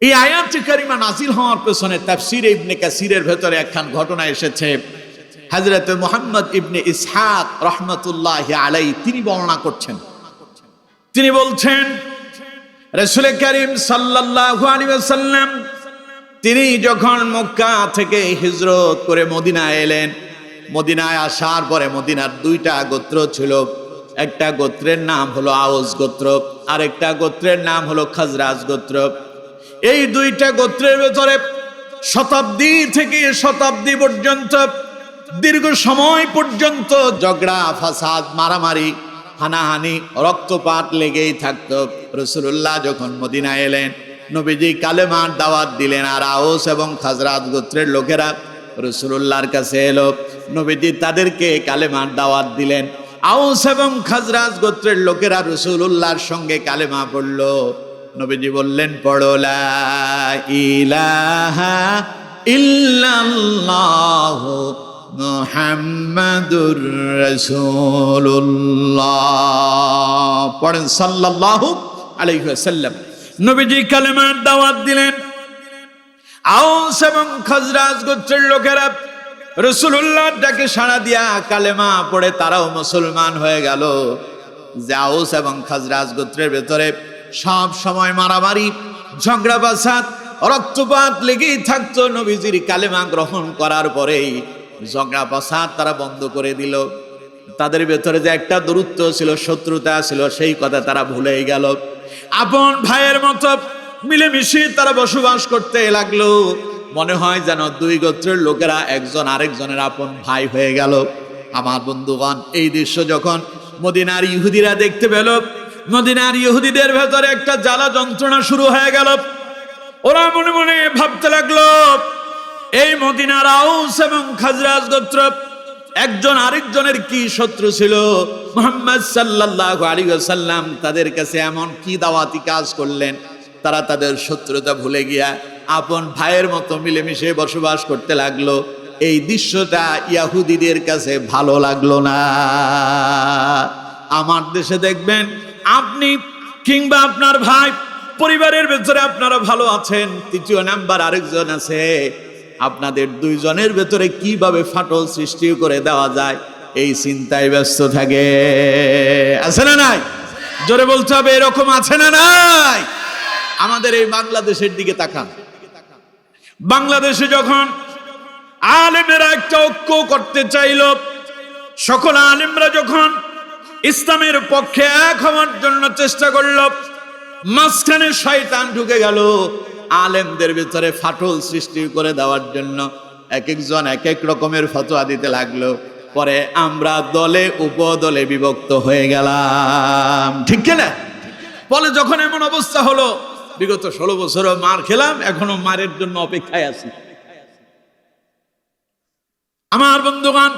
এই আয়াতে কারিমা নাজিল হওয়ার পেছনে তাফসীরে ইবনে কাসিরের ভেতরে একখান ঘটনা এসেছে। হযরত মুহাম্মদ ইবনে ইসহাক রাহমাতুল্লাহি আলাইহি তিনি বর্ণনা করছেন। তিনি বলছেন রাসূল করিম সাল্লাল্লাহু আলাইহি ওয়াসাল্লাম তিনি যখন মক্কা থেকে হিজরত করে মদিনায় এলেন, মদিনায় আসার পরে মদিনার দুইটা গোত্র ছিল। একটা গোত্রের নাম হলো আউস গোত্র, আর একটা গোত্রের নাম হলো খাজরাজ গোত্র। এই দুইটা গোত্রের ভেতরে শতাব্দী থেকে শতাব্দী পর্যন্ত দীর্ঘ সময় পর্যন্ত ঝগড়া ফাসাদ মারামারি হানাহানি রক্তপাত লেগেই থাকতো। রাসূলুল্লাহ যখন মদিনায় এলেন নবীজি কালেমার দাওয়াত দিলেন, আর আউস এবং খাজরাজ গোত্রের লোকেরা রাসূলুল্লাহর কাছে এলো। নবীজি তাদেরকে কালেমার দাওয়াত দিলেন। আউস এবং খাজরাজ গোত্রের লোকেরা রাসূলুল্লাহর সঙ্গে কালেমা পড়ল। নবীজি বললেন, পড়ো লা ইলাহা ইল্লাল্লাহু মুহাম্মাদুর রাসূলুল্লাহ। পড়েন সাল্লাল্লাহু আলাইহি ওয়াসাল্লাম। নবীজি কালেমার দাওয়াত দিলেন। আউস এবং খাজরাজ গোত্রের লোকেরা রাসূলুল্লাহর ডাকে সাড়া দিয়া কালেমা পড়ে তারাও মুসলমান হয়ে গেল। যে আউস এবং খাজরাজ গোত্রের ভেতরে সব সময় মারামারি ঝগড়া ফাসাদ রক্তপাত লেগেই থাকতো। নবীজির কালেমা গ্রহণ করার পরেই ঝগড়া ফাসাদ তারা বন্ধ করে দিল। তাদের ভেতরে যে একটা দূরত্ব ছিল, শত্রুতা ছিল, সেই কথা তারা ভুলেই গেল। আপন ভাইয়ের মতো মিলেমিশে তারা বসবাস করতে লাগলো। মনে হয় যেন দুই গোত্রের লোকেরা একজন আরেকজনের আপন ভাই হয়ে গেল। আমার বন্ধুগণ, এই দৃশ্য যখন মদিনার ইহুদিরা দেখতে পেল, মদিনার ইহুদিদের ভেতরে একটা জ্বালা যন্ত্রণা শুরু হয়ে গেল। ওরা মনে মনে ভাবতে লাগলো, এই মদিনার আউস এবং খাজরাজ গোত্র একজন আরেকজনের কি শত্রু ছিল? মুহাম্মদ সাল্লাল্লাহু আলাইহি ওয়াসাল্লাম তাদের কাছে এমন কি দাওয়াতি কাজ করলেন, তারা তাদের শত্রুতা ভুলে গিয়া আপন ভাইয়ের মতো মিলেমিশে বসবাস করতে লাগলো। এই দৃশ্যটা ইহুদিদের কাছে ভালো লাগলো না। আমার দেশে দেখবেন আপনি কিংবা আপনার ভাই পরিবারের ভেতরে আপনারা ভালো আছেন, তৃতীয় নাম্বার আরেকজন আছে, আপনাদের দুইজনের ভেতরে কিভাবে ফাটল সৃষ্টি করে দেওয়া যায় এই চিন্তায় ব্যস্ত থাকে। আছে না নাই? জোরে বলতে হবে, এরকম আছে না নাই? আমাদের এই বাংলাদেশের দিকে তাকান। বাংলাদেশে যখন আলেমেরা একটা ঐক্য করতে চাইল, সকল আলেমরা যখন ইসলামের পক্ষে এক হওয়ার জন্য চেষ্টা করল, মাঝখানে শয়তান ঢুকে গেল আলেমদের ভিতরে ফাটল সৃষ্টি করে দেওয়ার জন্য। এক একজন এক এক রকমের ফতোয়া দিতে লাগলো। পরে আমরা দলে উপদলে বিভক্ত হয়ে গেলাম, ঠিক কিনা? ফলে যখন এমন অবস্থা হলো, বিগত 16 বছরও মার খেলাম, এখনো মারের জন্য অপেক্ষায় আছি। আমার বন্ধুগণ,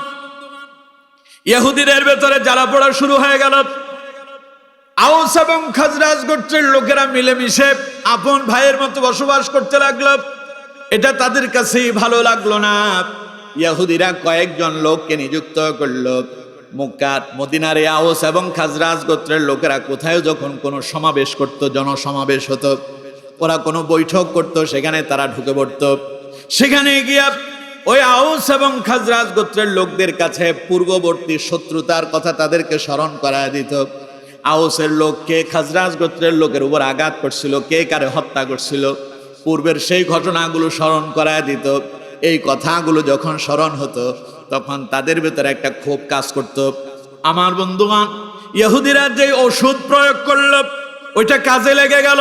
ইহুদিদের ভেতরে জ্বালা পোড়া শুরু হয়ে গেল। আউস এবং খাজরাজ গোত্রের লোকেরা মিলেমিশে আপন ভাইয়ের মতো বসবাস করতে লাগলো। এটা তাদের কাছে ভালো লাগলো না। ইহুদিরা কয়েকজন লোককে নিযুক্ত করলো মদিনারে। আউস এবং খাজরাজ গোত্রের লোকেরা কোথায় যখন কোনো সমাবেশ করত, জনসমাবেশ হতো, ওরা কোনো বৈঠক করত, সেখানে তারা ঢুকে পড়ত। সেখানে গিয়া ওই আউস এবং খাজরাজ গোত্রের লোকদের কাছে পূর্ববর্তী শত্রুতার কথা তাদেরকে স্মরণ করায় দিত। আউসের লোককে খাজরাজ গোত্রের লোকের উপর আঘাত করছিল, কে কারে হত্যা করছিল, পূর্বের সেই ঘটনাগুলো স্মরণ করায় দিত। এই কথাগুলো যখন স্মরণ হতো তখন তাদের ভেতরে একটা ক্ষোভ কাজ করত। আমার বন্ধুগণ, ইহুদিরা যে ওষুধ প্রয়োগ করল ওইটা কাজে লেগে গেল।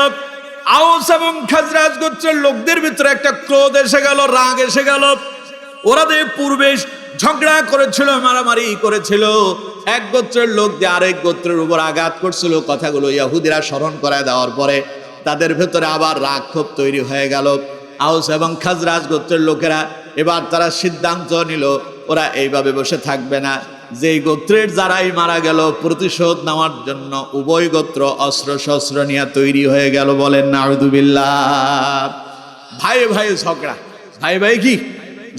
আউস এবং খাজরাজ গোত্রের লোকদের ভিতরে একটা ক্রোধ এসে গেল, রাগ এসে গেল। ওরা যে পূর্বে ঝগড়া করেছিল, মারামারি করেছিল, এক গোত্রের লোক যে আরেক গোত্রের উপর আঘাত করছিল, কথাগুলো ইহুদিরা স্মরণ করায় দেওয়ার পরে তাদের ভেতরে আবার রাগ ক্ষোভ তৈরি হয়ে গেল। আউস এবং খাজরাজ গোত্রের লোকেরা এবার তারা সিদ্ধান্ত নিল, ওরা এইভাবে বসে থাকবে না। যেই গোত্রের যারাই মারা গেল, প্রতিশোধ নেওয়ার জন্য উভয় গোত্র অস্ত্র শস্ত্র নিয়ে তৈরি হয়ে গেল। বলেন নাউযুবিল্লাহ। ভাই ভাই ঝগড়া, ভাই ভাই কি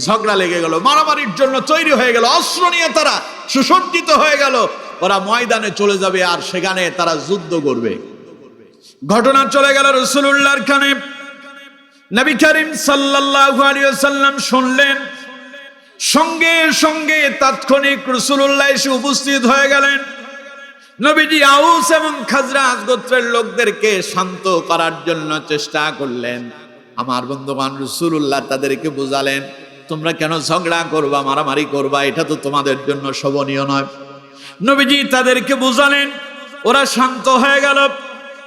ঝগড়া লেগে গেল, মারামারির জন্য তৈরি হয়ে গেল, অস্ত্র নিয়ে তারা সুসজ্জিত হয়ে গেল। ওরা ময়দানে চলে যাবে আর সেখানে তারা যুদ্ধ করবে। ঘটনা চলে গেল রাসূলুল্লাহর কানে। নবী করিম সাল্লাল্লাহু আলাইহি ওয়াসাল্লাম শুনলেন, সঙ্গে সঙ্গে তাৎক্ষণিক রাসূলুল্লাহ এসে উপস্থিত হয়ে গেলেন। নবীজি আউস এবং খাজরাজ গোত্রের লোকদেরকে শান্ত করার জন্য চেষ্টা করলেন। আমার বন্ধুগণ, রাসূলুল্লাহ তাদেরকে বুঝালেন, তোমরা কেন ঝগড়া করবা, মারামারি করবা, এটা তো তোমাদের জন্য শোভনীয় নয়। নবীজি তাদেরকে বুঝালেন, ওরা শান্ত হয়ে গেল।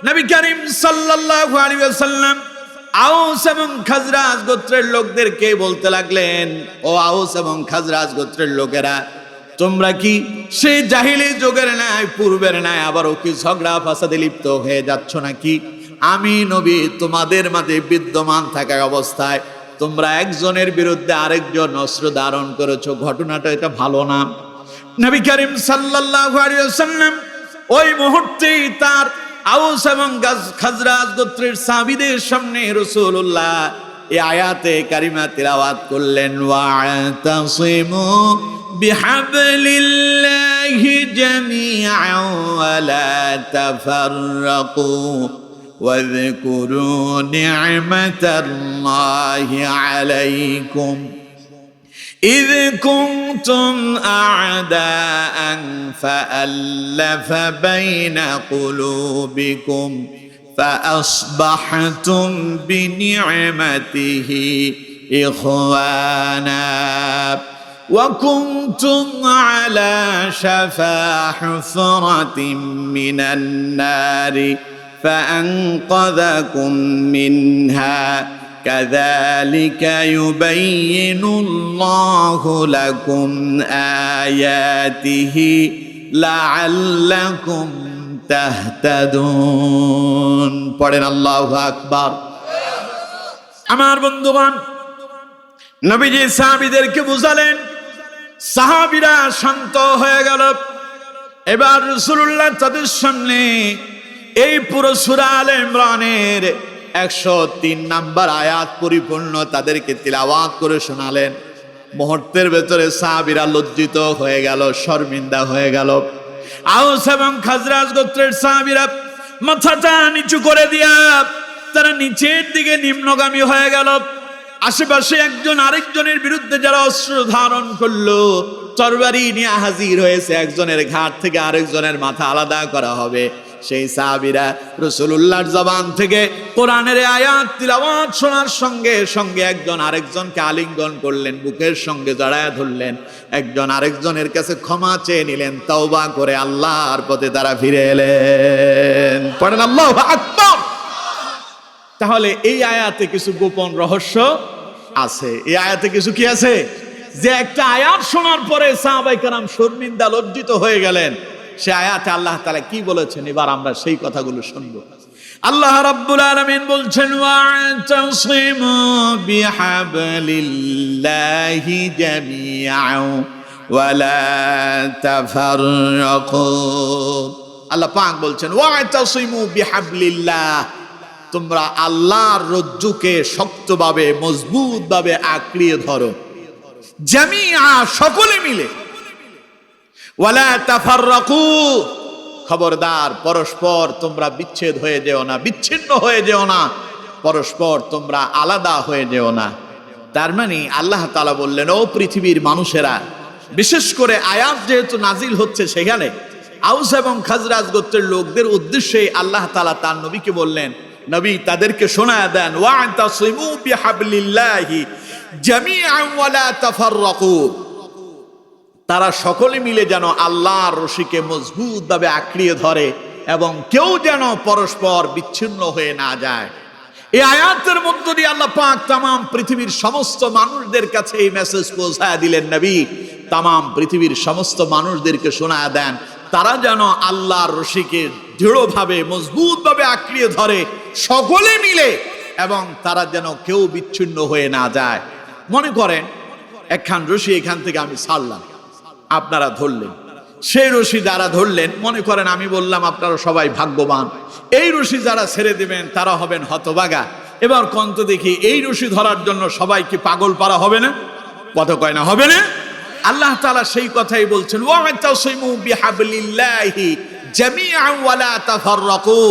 নবী করিম সাল্লাল্লাহু আলাইহি ওয়াসাল্লাম আউস এবং খাজরাজ গোত্রের লোকদেরকে বলতে লাগলেন, ও আউস এবং খাজরাজ গোত্রের লোকেরা, তোমরা কি সেই জাহিলি যুগের ন্যায়, পূর্বের ন্যায় আবারও কি ঝগড়া ফাসাদে লিপ্ত হয়ে যাচ্ছ নাকি? আমি নবী তোমাদের মাঝে বিদ্যমান থাকা অবস্থায় তোমরা একজনের বিরুদ্ধে আরেকজন অস্ত্র ধারণ করেছো, ঘটনাটা এটা ভালো না। নবী করিম সাল্লাল্লাহু আলাইহি ওয়াসাল্লাম ওই মুহূর্তেই তার আউস এবং খাজরাজ গোত্রের সাহাবীদের সামনে রাসূলুল্লাহ এই আয়াতে কারিমা তিলাওয়াত করলেন, ওয়া'তাসিমু বিহাবলিল্লাহি জামিআন ওয়া লা তাফাররাকু ওয়াযকুরু নি'মাতাল্লাহি আলাইকুম إذ كنتم أعداء فألف بين قلوبكم فأصبحتم بنعمته إخوانا وكنتم على شفا حفرة من النار فأنقذكم منها كذلك يبين الله لكم آياته لعلكم تهتدون। পড়েন আল্লাহু আকবার। আমার বন্ধুগণ, নবীজি সাহাবীদেরকে বুঝালেন, সাহাবীরা শান্ত হয়ে গেল। এবার রাসূলুল্লাহ তাদের সামনে এই পুরো সূরা আলে ইমরানের 103 নাম্বার আয়াত পরিপূর্ণ তাদেরকে তিলাওয়াত করে শোনালেন। মুহূর্তের ভেতরে সাহাবীরা লজ্জিত হয়ে গেল, শর্মিন্দা হয়ে গেল। আউস এবং খাজরাজ গোত্রের সাহাবীরা মাথাটা নিচু করে দিয়া তারা নিচের দিকে নিম্নগামী হয়ে গেল। আশেপাশে একজন আরেকজনের বিরুদ্ধে যারা অস্ত্র ধারণ করলো, তরবারি নিয়ে হাজির হয়েছে, একজনের ঘাট থেকে আরেকজনের মাথা আলাদা করা হবে, সেই সাহাবীরা রাসূলুল্লাহর জবান থেকে কোরআনের আয়াত তিলাওয়াত শোনার সঙ্গে সঙ্গে একজন আরেকজনকে আলিঙ্গন করলেন, বুকের সঙ্গে জড়ায় ধরলেন, একজন আরেকজনের কাছে ক্ষমা চেয়ে নিলেন, তওবা করে আল্লাহর পথে তারা ফিরে এলেন। পড়েন আল্লাহু আকবার। তাহলে এই আয়াতে কিছু গোপন রহস্য আছে। এই আয়াতে কিছু কি আছে? যে একটা আয়াত শোনার পরে সাহাবায়ে কেরাম শর্মিন্দা, লজ্জিত হয়ে গেলেন, সে আয়াতে আল্লাহ তাআলা কি বলেছেন, এবার আমরা সেই কথাগুলো শুনব। আল্লাহ রাব্বুল আলামিন বলছেন, ওয়া'তাসিমু বিহাবলিল্লাহি জামিআন ওয়া লা তাফাররাকু। আল্লাহ পাক বলছেন, ওয়া'তাসিমু বিহাবলিল্লাহ, তোমরা আল্লাহর রজ্জুকে শক্তভাবে, মজবুতভাবে আঁকড়িয়ে ধরো, জামিআ, সকলে মিলে, ওয়ালা তাফাররাকু, খবরদার পরস্পর তোমরা বিচ্ছেদ হয়ে যেও না, বিচ্ছিন্ন হয়ে যেও না, পরস্পর তোমরা আলাদা হয়ে যেও না। তার মানে আল্লাহ তাআলা বললেন, ও পৃথিবীর মানুষেরা, বিশেষ করে আয়াত যেহেতু নাজিল হচ্ছে, সেখানে আউস এবং খাজরাজ গোত্রের লোকদের উদ্দেশ্যে আল্লাহ তাআলা তার নবীকে বললেন, নবী তাদেরকে শোনায় দেন, ওয়া'তাসিমু বিহাবলিল্লাহি জামিআন ওয়া লা তাফাররাকু, তারা সকলে মিলে যেন আল্লাহর রশিকে মজবুতভাবে আঁকড়িয়ে ধরে এবং কেউ যেন পরস্পর বিচ্ছিন্ন হয়ে না যায়। এই আয়াতের মধ্য দিয়ে আল্লাহ পাক তামাম পৃথিবীর সমস্ত মানুষদের কাছে এই মেসেজ পৌঁছায় দিলেন। নবী তামাম পৃথিবীর সমস্ত মানুষদেরকে শোনায় দেন, তারা যেন আল্লাহর রশিকে দৃঢ়ভাবে, মজবুতভাবে আঁকড়িয়ে ধরে সকলে মিলে, এবং তারা যেন কেউ বিচ্ছিন্ন হয়ে না যায়। মনে করেন একখান রশি এখান থেকে আমি ছাড়লাম, আপনারা ধরলেন, সেই রশি যারা ধরলেন, মনে করেন আমি বললাম আপনারা সবাই ভাগ্যবান, এই রশি যারা ছেড়ে দিবেন তারা হবেন হতভাগা। এবার কন্ত দেখি, এই রশি ধরার জন্য সবাই কি পাগল পারা হবে না? কথা কয় না, হবে না? আল্লাহ তাআলা সেই কথাই বলছেন, ওয়া'তাসিমু বিহাবলিল্লাহি জামিআন ওয়া লা তাফাররাকু,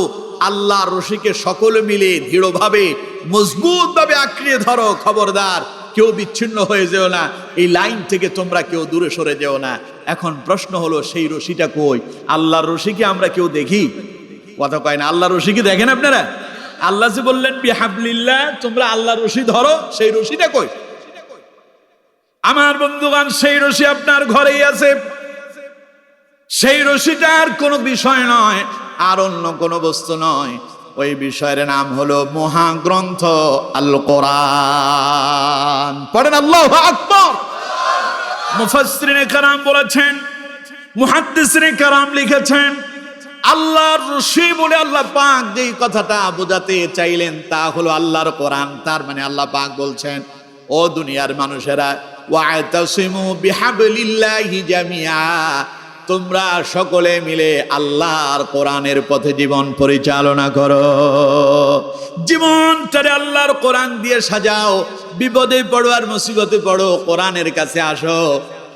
আল্লাহর রশিকে সকলে মিলে দৃঢ়ভাবে মজবুত ভাবে আঁকড়িয়ে ধরো, খবরদার কেউ বিচ্ছিন্ন হয়ে যেও না, এই লাইন থেকে তোমরা কেউ দূরে সরে যেও না। এখন প্রশ্ন হলো, সেই রশিটা কই? আল্লাহর রশি কি আমরা কেউ দেখি? কথা কয় না। আল্লাহর রশি কি দেখেন আপনারা? আল্লাহ যে বললেন বিহাবলিল্লাহ, তোমরা আল্লাহর রশি ধরো, সেই রশিটা কই? আমার বন্ধুগণ, সেই রশি আপনার ঘরেই আছে। সেই রশিটার কোনো বিষয় নয়, আর অন্য কোনো বস্তু নয়। ওই বিষয়ের নাম হলো মহাগ্রন্থ আল কোরআন। পড়েন আল্লাহু আকবার। মুফাসসিরিনে কেরাম বলেছেন, মুহাদ্দিসিনে কেরাম লিখেছেন, আল্লাহর রশি বলে আল্লাহ পাক যেই কথাটা বোঝাতে চাইলেন তা হলো আল্লাহর কোরআন। তার মানে আল্লাহ পাক বলছেন, ও দুনিয়ার মানুষেরা, ওয়াতাসিমু বিহাবলিল্লাহি জামিআ, তোমরা সকলে মিলে আল্লাহর কোরআনের পথে জীবন পরিচালনা করো। জীবনটারে আল্লাহর কোরআন দিয়ে সাজাও। বিপদে পড়ো আর মুসিবতে পড়ো, কোরআনের কাছে আসো।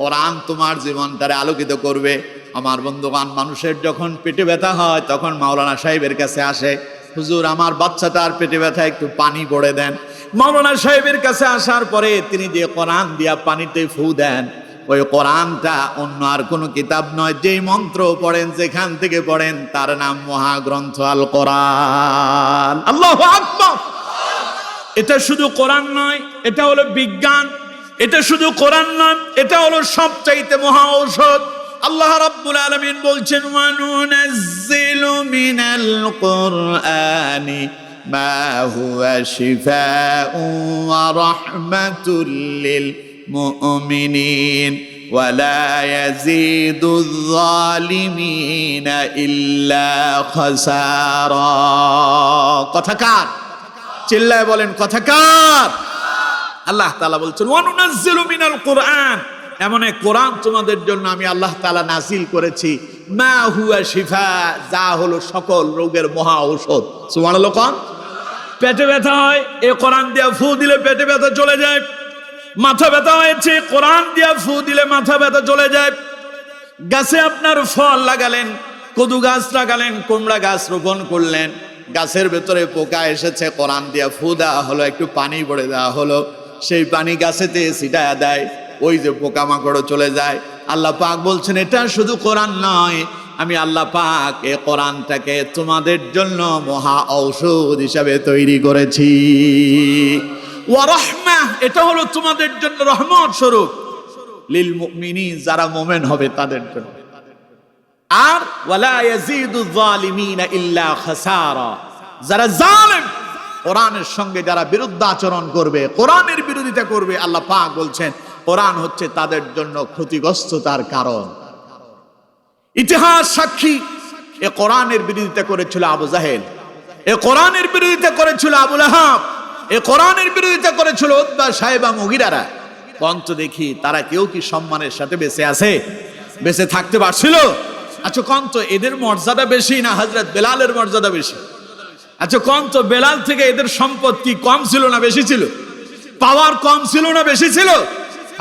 কোরআন তোমার জীবনটারে আলোকিত করবে। আমার বন্ধুগণ, মানুষের যখন পেটে ব্যথা হয় তখন মাওলানা সাহেবের কাছে আসে, হুজুর আমার বাচ্চাটার পেটে ব্যথা, একটু পানি পড়ে দেন। মাওলানা সাহেবের কাছে আসার পরে তিনি যে কোরআন দিয়া পানিতে ফু দেন, ওই কোরআনটা অন্য আর কোনো কিতাব নয়। যেই মন্ত্র পড়েন, যেখান থেকে পড়েন, তার নাম মহাগ্রন্থ আল কোরআন। আল্লাহু আকবার। এটা শুধু কোরআন নয়, এটা হলো বিজ্ঞান। এটা শুধু কোরআন নয়, এটা হলো সবচাইতে মহা ঔষধ। আল্লাহ রাব্বুল আলামিন বলছেন, ওয়া নুনাজ্জিলু মিনাল কুরআনি মা হুয়া শিফাউন ওয়া রাহমাতুল লিল মুমিনিন ওয়া লা ইয়াজিদুয যালিমিনা ইল্লা খাসারা। কথা কার? চিল্লায় বলেন, কথা কার? আল্লাহ তাআলা বলছেন, ওয়া নুনাজ্জিলু মিনাল কুরআন, এমন এক কোরআন তোমাদের জন্য আমি আল্লাহ তাআলা নাজিল করেছি, মা হুয়া শিফা, যা হলো সকল রোগের মহা ঔষধ। সুবহানাল্লাহ। কোন পেটে ব্যথা হয়, এ কোরআন দিয়ে ফু দিলে পেটে ব্যথা চলে যায়। মাথা ব্যথা হয়েছে, কোরআন দিয়ে ফু দিলে মাথা ব্যথা চলে যায়। গাছে আপনার ফল লাগালেন, কদু গাছ লাগালেন, কুমড়া গাছ রোপণ করলেন, গাছের ভেতরে পোকা এসেছে, কোরআন দিয়ে ফু দেওয়া হলো, একটু পানি পড়ে দেওয়া হলো, সেই পানি গাছেতে ছিটায়া দেয়, ওই যে পোকামাকড় চলে যায়। আল্লাহ পাক বলছেন, এটা শুধু কোরআন নয়, আমি আল্লাহ পাক এই কোরআনটাকে তোমাদের জন্য মহা ঔষধ হিসাবে তৈরি করেছি। ওয়া রাহমাহ, এটা হলো তোমাদের জন্য রহমত স্বরূপ, লিল মুমিনিন, যারা মুমিন হবে তাদের জন্য। আর ওয়ালা ইয়াজিদু যালিমিনা ইল্লা খাসারা, যারা জালেম, কোরআনের সঙ্গে যারা বিরুদ্ধাচরণ করবে, কোরআনের বিরোধিতা করবে, আল্লাহ পাক বলছেন কোরআন হচ্ছে তাদের জন্য ক্ষতিগ্রস্ততার কারণ। ইতিহাস সাক্ষী, এ কোরআনের বিরোধিতা করেছিল আবু জাহেল, এ কোরআনের বিরোধিতা করেছিল আবু লাহাব, এ কোরআনের বিরোধিতা করেছিল উতবা সাইবা মুগিরারা। কন্ত দেখি তারা কেউ কি সম্মানের সাথে বেঁচে আছে? বেঁচে থাকতে পারছিল? আচ্ছা কন্ত এদের মর্যাদা বেশি না হযরত বেলালের মর্যাদা বেশি? আচ্ছা কন্ত বেলাল থেকে এদের সম্পদ কি কম ছিল না বেশি ছিল? পাওয়ার কম ছিল না বেশি ছিল?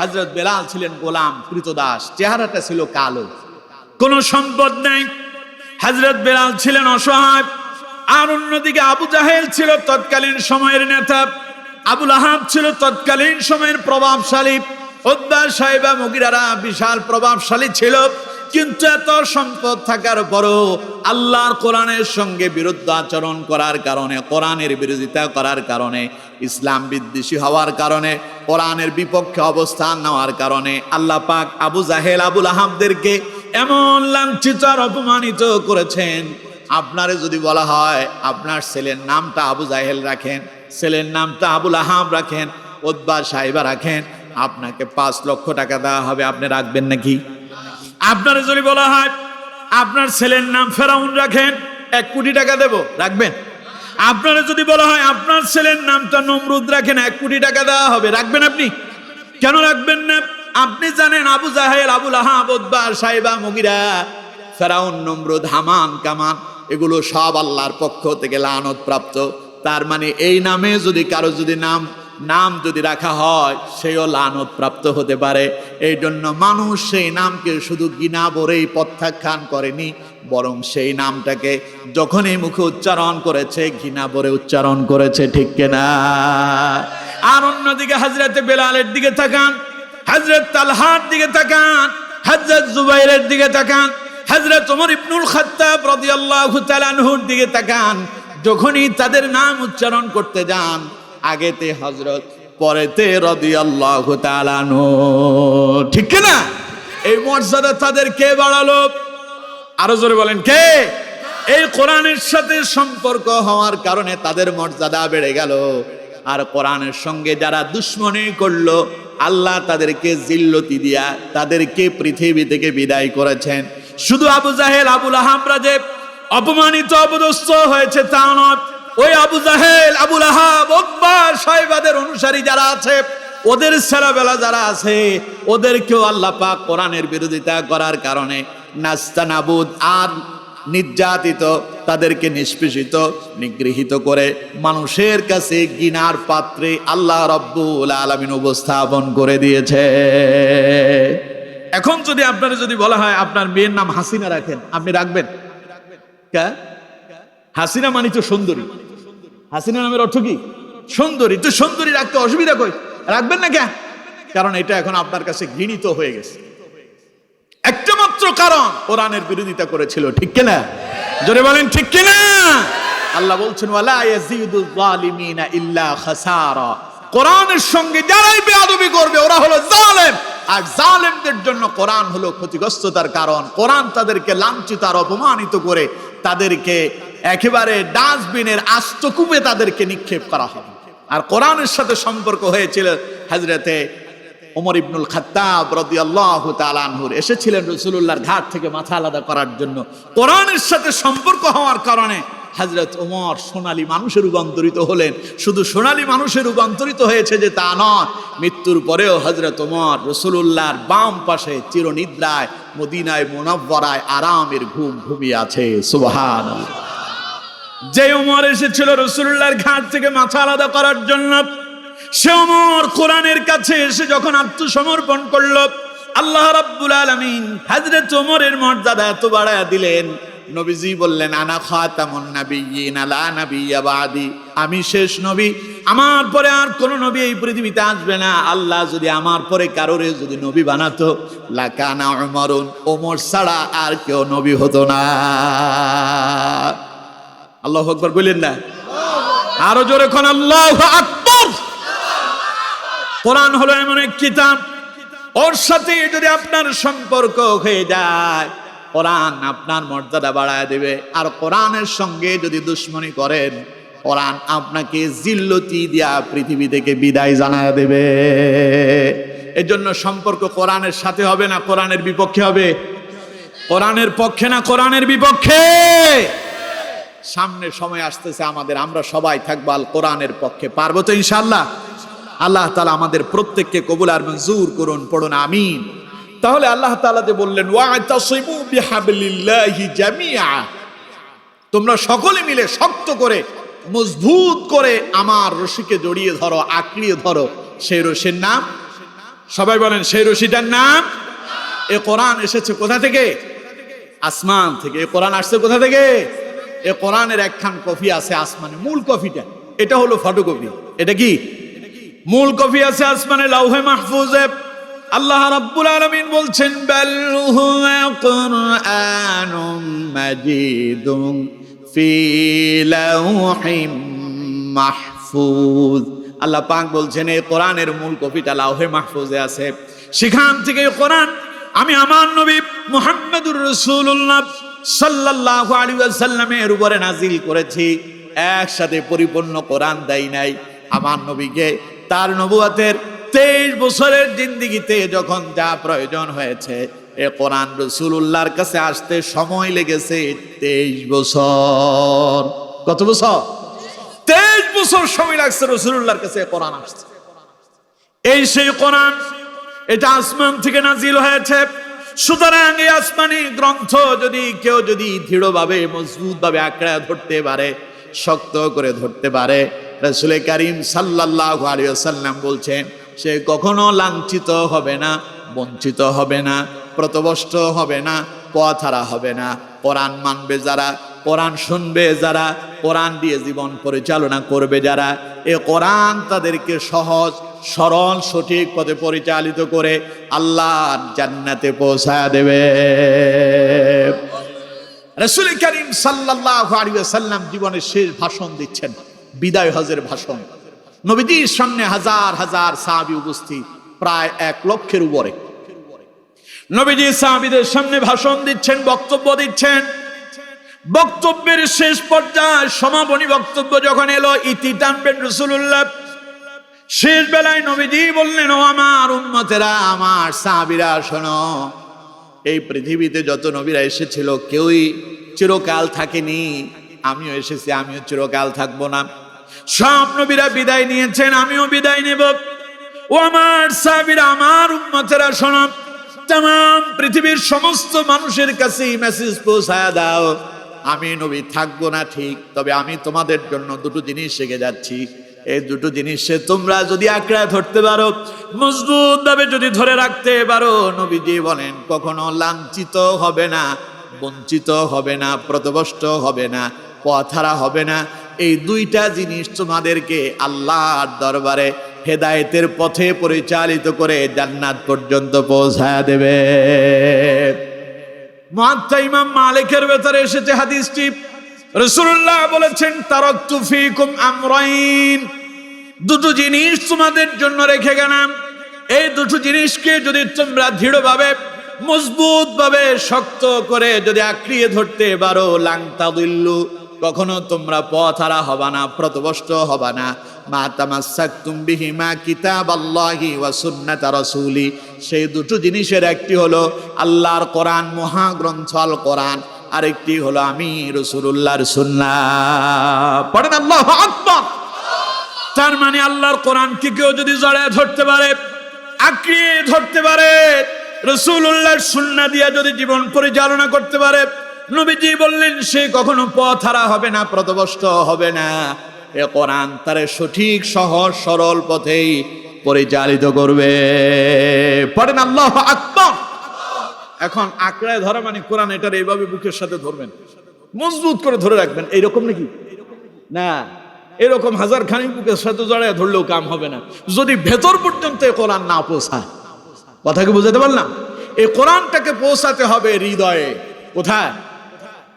হযরত বেলাল ছিলেন গোলাম, কৃতদাস, চেহারাটা ছিল কালো, কোনো সম্পদ নেই। হযরত বেলাল ছিলেন অসহায়। আর অন্যদিকে আবু জাহেল ছিল তৎকালীন সময়ের নেতা, আবু লাহাব ছিল তৎকালীন সময়ের প্রভাবশালী, উতবা সাইবা মুগিরারা বিশাল প্রভাবশালী ছিল। কিন্তু এত সম্পদ থাকার পরও আল্লাহর কোরআনের সঙ্গে বিরুদ্ধাচরণ করার কারণে, কোরআনের বিরোধিতা করার কারণে, ইসলাম বিদ্বেষী হওয়ার কারণে, কোরআনের বিপক্ষে অবস্থান নেওয়ার কারণে আল্লাহ পাক আবু জাহেল আবু লাহাবদেরকে এমন লাঞ্ছিত আর অপমানিত করেছেন। আপনারে যদি বলা হয় আপনার ছেলের নামটা আবু জাহেল রাখেন, ছেলের নামটা আবু লাহাব রাখেন, উতবা সাইবা রাখেন, আপনাকে 5 লক্ষ টাকা দেওয়া হবে, আপনি রাখবেন নাকি? আপনার যদি বলা হয় আপনার ছেলের নাম ফেরাউন রাখেন, 1 কোটি টাকা দেব, রাখবেন? আপনার যদি বলা হয় আপনার ছেলের নামটা নমরুদ রাখেন, 1 কোটি টাকা দেওয়া হবে, রাখবেন আপনি? কেন রাখবেন না? আপনি জানেন আবু জাহেল আবু লাহাব উতবা সাইবা মুগিরা, ফেরাউন, নমরুদ, হামান, কামান, এগুলো সব আল্লাহর পক্ষ থেকে লানত প্রাপ্ত। তার মানে এই নামে যদি কারো যদি নাম যদি রাখা হয়, সেও লানত প্রাপ্ত হতে পারে। এই জন্য মানুষ সেই নামকে শুধু গিনা ভরেই প্রত্যাখ্যান করেনি, বরং সেই নামটাকে যখনই মুখে উচ্চারণ করেছে ঘৃণা ভরে উচ্চারণ করেছে, ঠিক কিনা? আর অন্যদিকে হযরত বেলালের দিকে তাকান, হযরত তালহার দিকে তাকান, হযরত জুবাইরের দিকে তাকান, হযরত ওমর ইবনুল খাত্তাব রাদিয়াল্লাহু তাআলা আনহুর দিকে তাকান। যখনই তাদের নাম উচ্চারণ করতে যান, আগেতে হযরত, পরেতে রাদিয়াল্লাহু তাআলা আনহু, ঠিক কিনা? এই মর্যাদা তাদের কে বাড়ালো? আরো জোরে বলেন, কে? এই কোরআনের সাথে সম্পর্ক হওয়ার কারণে তাদের মর্যাদা বেড়ে গেল। আর কোরআনের সঙ্গে যারা দুশ্মনী করলো, আল্লাহ তাদেরকে জিল্লতি দিয়া তাদেরকে পৃথিবী থেকে বিদায় করেছেন। শুধু আবু জাহেল, আবু লাহাবরা যে অপমানিত অপদস্থ হয়েছে তা নয়, ওই আবু জাহেল, আবু লাহাব, উতবা, শায়বাদের অনুসারী যারা আছে, ওদের ছেলেবেলা যারা আছে, ওদেরকেও আল্লাহ পাক কোরআনের বিরোধিতা করার কারণে নাস্তানাবুদ আর নির্যাতিত, তাদেরকে নিষ্পেষিত, নিগৃহীত করে মানুষের কাছে ঘৃণার পাত্রে আল্লাহ রাব্বুল আলামিন উপস্থাপন করে দিয়েছে। এখন যদি আপনারা যদি বলা হয় আপনার মেয়ের নাম হাসিনা রাখেন, আপনি রাখবেন? হাসিনা মানে তো সুন্দরী। হাসিনা নামের অর্থ কি? সুন্দরী। তো সুন্দরী রাখতে অসুবিধা কই? রাখবেন না কেন? কারণ এটা এখন আপনার কাছে ঘৃণিত হয়ে গেছে। একটা মাত্র কারণ, কোরআনের বিরোধিতা করেছিল, ঠিক কিনা? জোরে বলেন, ঠিক কিনা? আল্লাহ বলছেন ওয়ালা ইয়াজিদুল যালিমিনা ইল্লা খাসারা। কোরআনের সঙ্গে যারাই বেয়াদবি করবে ওরা হলো জালেম, আর জালেমদের জন্য কোরআন হলো ক্ষতিগ্রস্ততার কারণ। কোরআন তাদেরকে লাঞ্ছিত আর অপমানিত করে তাদেরকে একেবারে ডাস্টবিনের আস্তকূপে তাদেরকে নিক্ষেপ করা হবে। আর কোরআনের সাথে সম্পর্ক হয়েছিল হযরতে ওমর ইবনুল খাত্তাব রাদিয়াল্লাহু তাআলা আনহু, এসেছিলেন রাসূলুল্লাহর ঘাট থেকে মাথা আলাদা করার জন্য। কোরআনের সাথে সম্পর্ক হওয়ার কারণে হযরত ওমর সোনালী মানুষে রূপান্তরিত হলেন। শুধু সোনালী মানুষে রূপান্তরিত হয়েছে যে তা নয়, মৃত্যুর পরেও হযরত ওমর রাসূলুল্লাহর বাম পাশে চিরনিদ্রায় মদিনায় মুনাওয়ারায় আরামের ঘুম ঘুমিয়ে আছে। সুবহানাল্লাহ। যে ওমর এসেছিল রাসূলুল্লাহর ঘাট থেকে মাথা আলাদা করার জন্য, সে ওমর কোরআনের কাছে এসে যখন আত্মসমর্পণ করলো, আল্লাহ রাব্বুল আলামিন হযরত ওমরের মর্যাদা এত বাড়ায়া দিলেন, নবীজি বললেন আনা খাতামুন নাবিয়্যিন লা নাবিয়্যা বাদি, আমি শেষ নবী, আমার পরে আর কোন নবী এই পৃথিবীতে আসবে না। আল্লাহ যদি আমার পরে কারোরে যদি নবী বানাতো, লাকানা উমরুন, ওমর ছাড়া আর কেউ নবী হতো না। আল্লাহু আকবার বলেন না? আরো জোরে কোন আল্লাহু আকবার। কোরআন হলো এমন এক কিতাব, ওর সাথে যদি আপনার সম্পর্ক হয়ে যায়, কোরআন আপনার মর্যাদা বাড়ায় দেবে। আর কোরআনের সঙ্গে যদি দুশ্মনী করেন, কোরআন আপনাকে জিল্লতি দিয়া পৃথিবী থেকে বিদায় জানায় দেবে। এর জন্য সম্পর্ক কোরআনের সাথে হবে না কোরআনের বিপক্ষে হবে? কোরআনের পক্ষে না কোরআনের বিপক্ষে? সামনে সময় আসতেছে আমাদের, আমরা সবাই থাকবো আল কোরআনের পক্ষে। পারবো তো ইনশাআল্লাহ? আল্লাহ তাআলা আমাদের প্রত্যেককে কবুল আর মঞ্জুর করুন, পড়ুন আমিন। তাহলে আল্লাহ তাআলা যে বললেন ওয়া'তাসিমু বিহাবলিল্লাহি জামিআ, তোমরা সকলে মিলে শক্ত করে মজবুত করে আমার রশিকে জড়িয়ে ধরো, আঁকড়িয়ে ধরো। সেই রশির নাম, সবাই বলেন, সেই রশিটার নাম। এ কোরআন এসেছে কোথা থেকে? আসমান থেকে। এ কোরআন আসছে কোথা থেকে? এ কোরআনের একখান কপি আছে আসমানে, মূল কপিটা। এটা হলো ফটোকপি। এটা কি? মূল কপি আছে আসমানে লাউহে মাহফুজে। আল্লাহ রাব্বুল আলামিন বলছেন বাল হুয়া কুরআনুম মাজিদুন ফি লাউহিম মাহফুজ। আল্লাহ পাক বলছেন এই কোরআনের মূল কপিটা লাউহে মাহফুজে আছে। সেখান থেকে কোরআন আমি আমার নবী মুহাম্মদুর রাসূলুল্লাহ সাল্লাল্লাহু আলাইহি ওয়াসাল্লামের উপরে নাজিল করেছি। একসাথে পরিপূর্ণ কোরআন দেই নাই। আমার নবীকে তার নবুয়তের 23 বছরের জিন্দেগিতে যখন যা প্রয়োজন হয়েছে, এ কোরআন রাসূলুল্লাহর কাছে আসতে সময় লেগেছে 23 বছর। কত বছর? 23 বছর সময় লাগছে রাসূলুল্লাহর কাছে কোরআন আসতে। এই সেই কোরআন, এটা আসমান থেকে নাজিল হয়েছে। সুতরাং এই আসমানি গ্রন্থ যদি কেউ যদি দৃঢ়ভাবে মজবুতভাবে আঁকড়ে ধরতে পারে, শক্ত করে ধরতে পারে, রাসূল কারীম সাল্লাল্লাহু আলাইহি ওয়াসাল্লাম বলছেন সে কখনো লাঞ্ছিত হবে না, বঞ্চিত হবে না, প্রতবষ্ট হবে না, পথ হারা হবে না। কোরআন মানবে যারা, কোরআন শুনবে যারা, কোরআন দিয়ে জীবন পরিচালনা করবে যারা, এ কোরআন তাদেরকে সহজ সরল সঠিক পথে পরিচালিত করে আল্লাহর জান্নাতে পৌঁছায় দেবে। রাসূল করিম সাল্লাল্লাহু আলাইহি ওয়াসাল্লাম জীবনের শেষ ভাষণ দিচ্ছেন, বিদায় হজের ভাষণ। নবীজির সামনে হাজার হাজার সাহাবী উপস্থিত, প্রায় 1 লক্ষের উপরে। নবীজি সাহাবীদের সামনে ভাষণ দিচ্ছেন, বক্তব্য দিচ্ছেন। বক্তব্যের শেষ পর্যায়ে সমাপনী বক্তব্য যখন এলো, ইতি টানবেন রাসূলুল্লাহ। শেষ বেলায় নবীজি বললেন, ও আমার উম্মতেরা, আমার সাহাবীরা শোনো, এই পৃথিবীতে যত নবীরা এসেছিল কেউই চিরকাল থাকেনি। আমিও এসেছি, আমিও চিরকাল থাকবো না। সব নবীরা বিদায় নিয়েছেন, আমিও বিদায় নেব। ও আমার সাহাবীরা, আমার উম্মতেরা শোনো, तमाम পৃথিবীর সমস্ত মানুষের কাছে মেসেজ পৌঁছায় দাও, আমি নবী থাকবো না ঠিক, তবে আমি তোমাদের জন্য দুটো জিনিস শিখে যাচ্ছি। এই দুটো জিনিসে তোমরা যদি আঁকড়ে ধরতে পারো, মজবুত ভাবে যদি ধরে রাখতে পারো, নবীজি বলেন কখনো লাঞ্ছিত হবে না, বঞ্চিত হবে না, প্রতবষ্ট হবে না, পথ হারা হবে না। এই দুইটা জিনিস তোমাদেরকে আল্লাহর দরবারে হেদায়েতের পথে পরিচালিত করে জান্নাত পর্যন্ত পৌঁছায় দেবে। মুয়াত্তা ইমাম মালিকের ভেতরে এসেছে হাদিসটি, রাসূলুল্লাহ বলেছেন, তারাকতু ফীকুম আমরাইন, দুটো জিনিস তোমাদের জন্য রেখে গেলাম। এই দুটো জিনিসকে যদি তোমরা দৃঢ়ভাবে, মজবুত ভাবে, শক্ত করে যদি আঁকড়িয়ে ধরতে পারো, লাং তাদিল্লু, কখনো তোমরা পথ হারা হবা না, প্রতবষ্ট হবা না। মা তামাসসাকতুম বিহিমা কিতাবাল্লাহি ওয়া সুন্নাত রাসূলি, সেই দুটো জিনিসের একটি হলো আল্লাহর কোরআন, মহাগ্রন্থ আল কোরআন, আরেকটি হলো আমি রাসূলুল্লাহর সুন্নাহ। পড়েন আল্লাহু আকবার। তার মানে আল্লাহর কোরআনকে কেউ যদি জড়ায় ধরতে পারে, আঁকড়িয়ে ধরতে পারে, রাসূলুল্লাহর সুন্নাহ দিয়ে যদি জীবন পরিচালনা করতে পারে, নবীজি বললেন সে কখনো পথ হারা হবে না, প্রতবষ্ট হবে না। এ কোরআন তার সঠিক সহজ সরল পথেই পরিচালিত করবে। পড়েন আল্লাহু আকবার। এখন আঁকড়ায় ধরা মানে কোরআন, এটার এইভাবে বুকের সাথে ধরবেন, মজবুত করে ধরে রাখবেন, এইরকম নাকি না? এরকম হাজার খানি বুকের সাথে জড়ায় ধরলেও কাম হবে না, যদি ভেতর পর্যন্ত এই কোরআন না পৌঁছায়। কথা কি বুঝাতে পারলাম? এই কোরআনটাকে পৌঁছাতে হবে হৃদয়ে। কোথায়?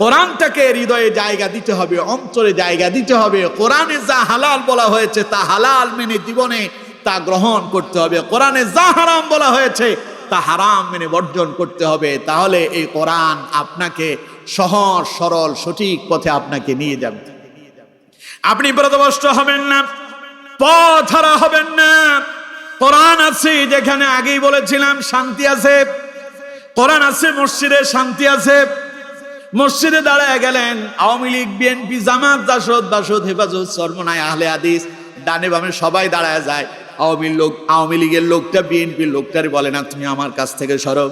কোরআনটাকে হৃদয়ে জায়গা দিতে হবে, অন্তরে জায়গা দিতে হবে। কোরআনে যা হালাল বলা হয়েছে তা হালাল মেনে জীবনে তা গ্রহণ করতে হবে। কোরআনে যা হারাম বলা হয়েছে তা হারাম মেনে বর্জন করতে হবে। তাহলে এই কোরআন আপনাকে সহজ সরল সঠিক পথে আপনাকে নিয়ে যাবে। আপনি পথভ্রষ্ট হবেন না, পথ হারা হবেন না। কোরআন আছে যেখানে, আগেই বলেছিলাম, শান্তি আছে। কোরআন আছে মসজিদে, শান্তি আছে। মসজিদে দাঁড়ায় গেলেন, আওয়ামী লীগ, বিএনপি, জামাত, জাসদ, বাসদ, হেফাজত, চরমনাই, আহলে হাদিস, ডানে বামে সবাই দাঁড়ায় যায়। আওয়ামী লীগের লোকটা বিএনপির লোকটারে বলে না, তুমি আমার কাছ থেকে সরো।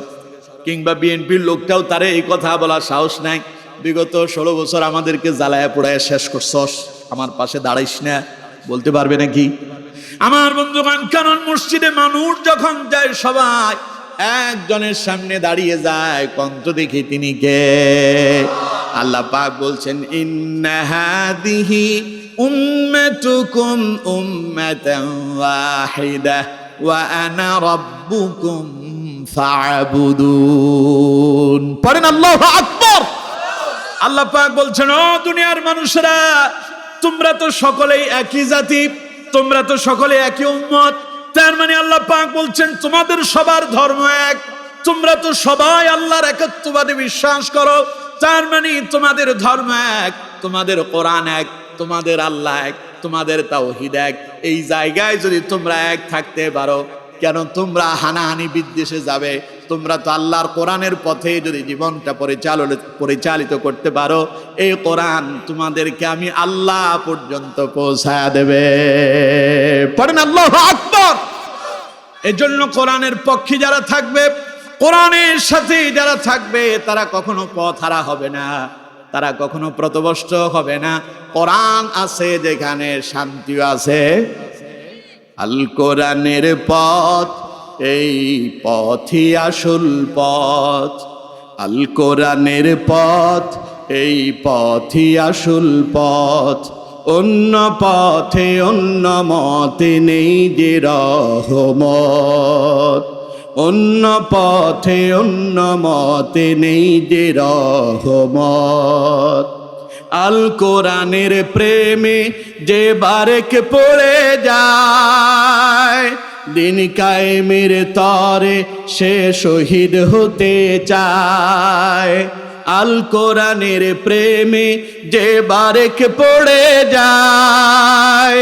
কিংবা বিএনপির লোকটাও তারে এই কথা বলার সাহস নাই, বিগত 16 বছর আমাদেরকে জ্বালায়া পোড়ায় শেষ করছস, আমার পাশে দাঁড়াইস না, বলতে পারবে নাকি? আমার বন্ধুগণ, কারণ মসজিদে মানুষ যখন যায় সবাই একজনের সামনে দাঁড়িয়ে যায়, কন্ত দেখি তিনি কে? আল্লাহ পাক বলছেন, ইন্না হাদিহি উম্মাতুকুম উম্মাতান ওয়াহিদা ওয়া আনা রাব্বুকুম ফা'বুদুন। পড়েন আল্লাহু আকবার। আল্লাহ পাক বলছেন, ও দুনিয়ার মানুষেরা, তোমরা তো সকলেই একই জাতি, তোমরা তো সকলে একই উম্মত। তার মানে আল্লাহ পাক বলছেন, তোমাদের সবার ধর্ম এক, তোমরা তো সবাই আল্লাহর একত্ববাদে বিশ্বাস করো। তার মানে তোমাদের ধর্ম এক, তোমাদের কোরআন এক, তোমাদের আল্লাহ এক, তোমাদের তাওহীদ এক। এই জায়গায় যদি তোমরা এক থাকতে পারো, কেন তোমরা হানাহানি বিদ্বেষে যাবে? তোমরা তো আল্লাহর কোরআনের পথে যদি জীবনটা পরিচালিত করতে পারো, এই কোরআন তোমাদেরকে আমি আল্লাহ পর্যন্ত পৌঁছায় দেবে। পড়েন আল্লাহু আকবার। এজন্য কোরআনের পক্ষে যারা থাকবে, কোরআনের সাথে যারা থাকবে, তারা কখনো পথ হারা হবে না, তারা কখনো প্রতবষ্ট হবে না। কোরআন আছে যেখানে, শান্তিও আছে। আল কোরআনের পথ, এই পথই আসল পথ। আল কোরআনের পথ, এই পথই আসল পথ, অন্য পথে অন্য মতে নেই যে রহমত, অন্য পথে অন্য মতে নেই যে রহমত। আল কোরআনের প্রেমে যে বারেক পড়ে যায়, দিন কায়েমের তরে সে শহীদ হতে চায়। আল কোরআনের প্রেমে যে বারেক পড়ে যায়,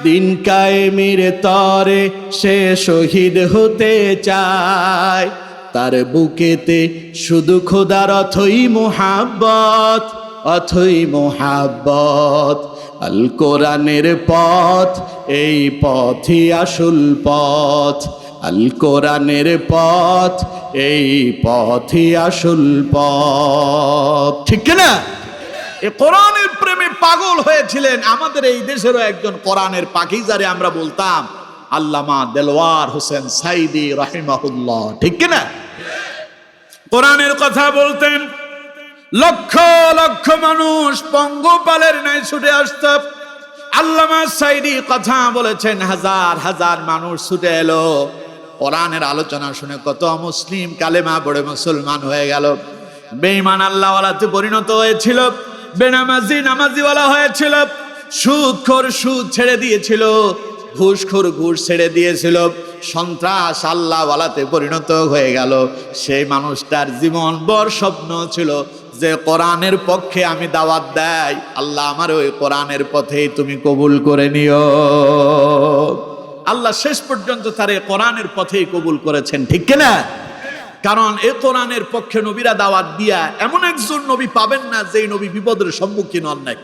দিন কায়েমের তরে সে শহীদ হতে চায়। তার বুকেতে শুধু খোদার অথই মোহাব্বত, অথই মোহাব্বত। আল কোরআনের পথ, এই পথই আসল পথ, আল কোরআনের পথ, এই পথই আসল পথ। ঠিক না? এই কোরআনের প্রেমে পাগল হয়েছিলেন আমাদের এই দেশেরও একজন কোরআনের পাখিজারে আমরা বলতাম আল্লামা দেলওয়ার হোসেন সাইদি রাহিমাহুল্লাহ। ঠিক না? কোরআনের কথা বলতেন, লক্ষ লক্ষ মানুষ পঙ্গপালের ন্যায় ছুটে আসত। আল্লামা সাইদি কথা বলেছেন, হাজার হাজার মানুষ ছুটে এলো। কোরআনের আলোচনা শুনে কত মুসলিম কালেমা পড়ে মুসলমান হয়ে গেল। বেঈমান আল্লাহওয়ালাতে পরিণত হয়েছিল, বেনামাজি নামাজিওয়ালা হয়েছিল, সুদখোর সুদ ছেড়ে দিয়েছিল, ঘুষখোর ঘুষ ছেড়ে দিয়েছিল, সন্ত্রাস আল্লাহওয়ালাতে পরিণত হয়ে গেল। সেই মানুষটার জীবন বড় স্বপ্ন ছিল যে কোরআনের পক্ষে আমি দাওয়াত দেই, আল্লাহ আমার ওই কোরআনের পথেই তুমি কবুল করে নিও। আল্লাহ শেষ পর্যন্ত তার এই কোরআনের পথেই কবুল করেছেন। ঠিক না? কারণ এই কোরআনের পক্ষে নবীরা দাওয়াত দিয়া এমন একজন নবী পাবেন না যেই নবী বিপদের সম্মুখীন হন নাই।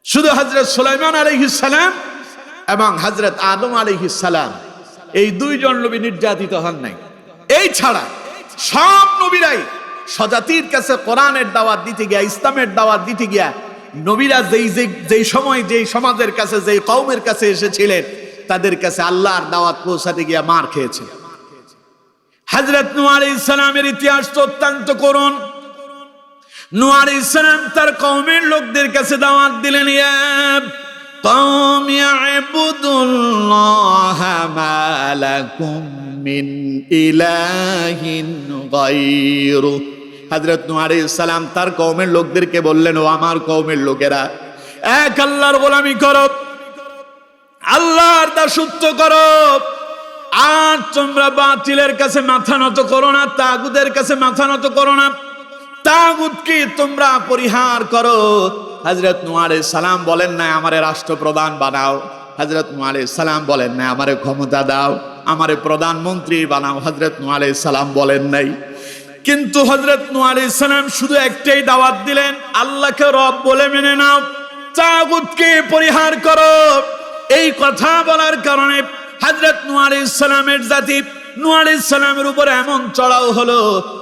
শুধু হযরত সুলাইমান আলাইহিস সালাম এবং হযরত আদম আলাইহিস সালাম, এই দুইজন নবী নির্যাতিত হন নাই। এই ছাড়া সব নবীরাই স্বজাতির কাছে কোরআনের দাওয়াত দিতে গিয়া, ইসলামের দাওয়াত দিতে গিয়া, নবীরা যেই সময় যেই সমাজের কাছে যেই কওমের কাছে এসেছিলেন তাদের কাছে আল্লাহর দাওয়াত পৌঁছাতে গিয়া মার খেয়েছে। হযরত নূহ আলাইহিস সালামের ইতিহাস তো অত্যন্ত করুণ। নূহ আলাইহিস সালাম তার কওমের লোকদের কাছে দাওয়াত দিলেন, ইয়া কওম ইবুদুল্লাহা মা লাকুম মিন ইলাহিন গায়রু। হযরত নূহ আলাইহিস সালাম তার কওমের লোকদেরকে বললেন, ও আমার কওমের লোকেরা, এক আল্লাহর গোলামি করো, আল্লাহর দাসত্ব করো, আর তোমরা বাতিলের কাছে মাথা নত করো না, তাগুতের কাছে মাথা নত করো না, তাগুতকে তোমরা পরিহার করো। হযরত নূহ আলাইহিস সালাম বলেন না আমারে রাষ্ট্রপ্রধান বানাও, হযরত নূহ আলাইহিস সালাম বলেন না আমারে ক্ষমতা দাও, আমারে প্রধানমন্ত্রী বানাও, হযরত নূহ আলাইহিস সালাম বলেন নাই। কিন্তু হযরত নূহ আলাইহিস সালাম শুধু একটাই দাওয়াত দিলেন, আল্লাহকে রব বলে মেনে নাও, তাগুতকে পরিহার করো। এই কথা বলার কারণে হযরত নূহ আলাইহিস সালামের জাতি নূহ আলাইহিস সালামের উপরে এমন চড়াও হলো,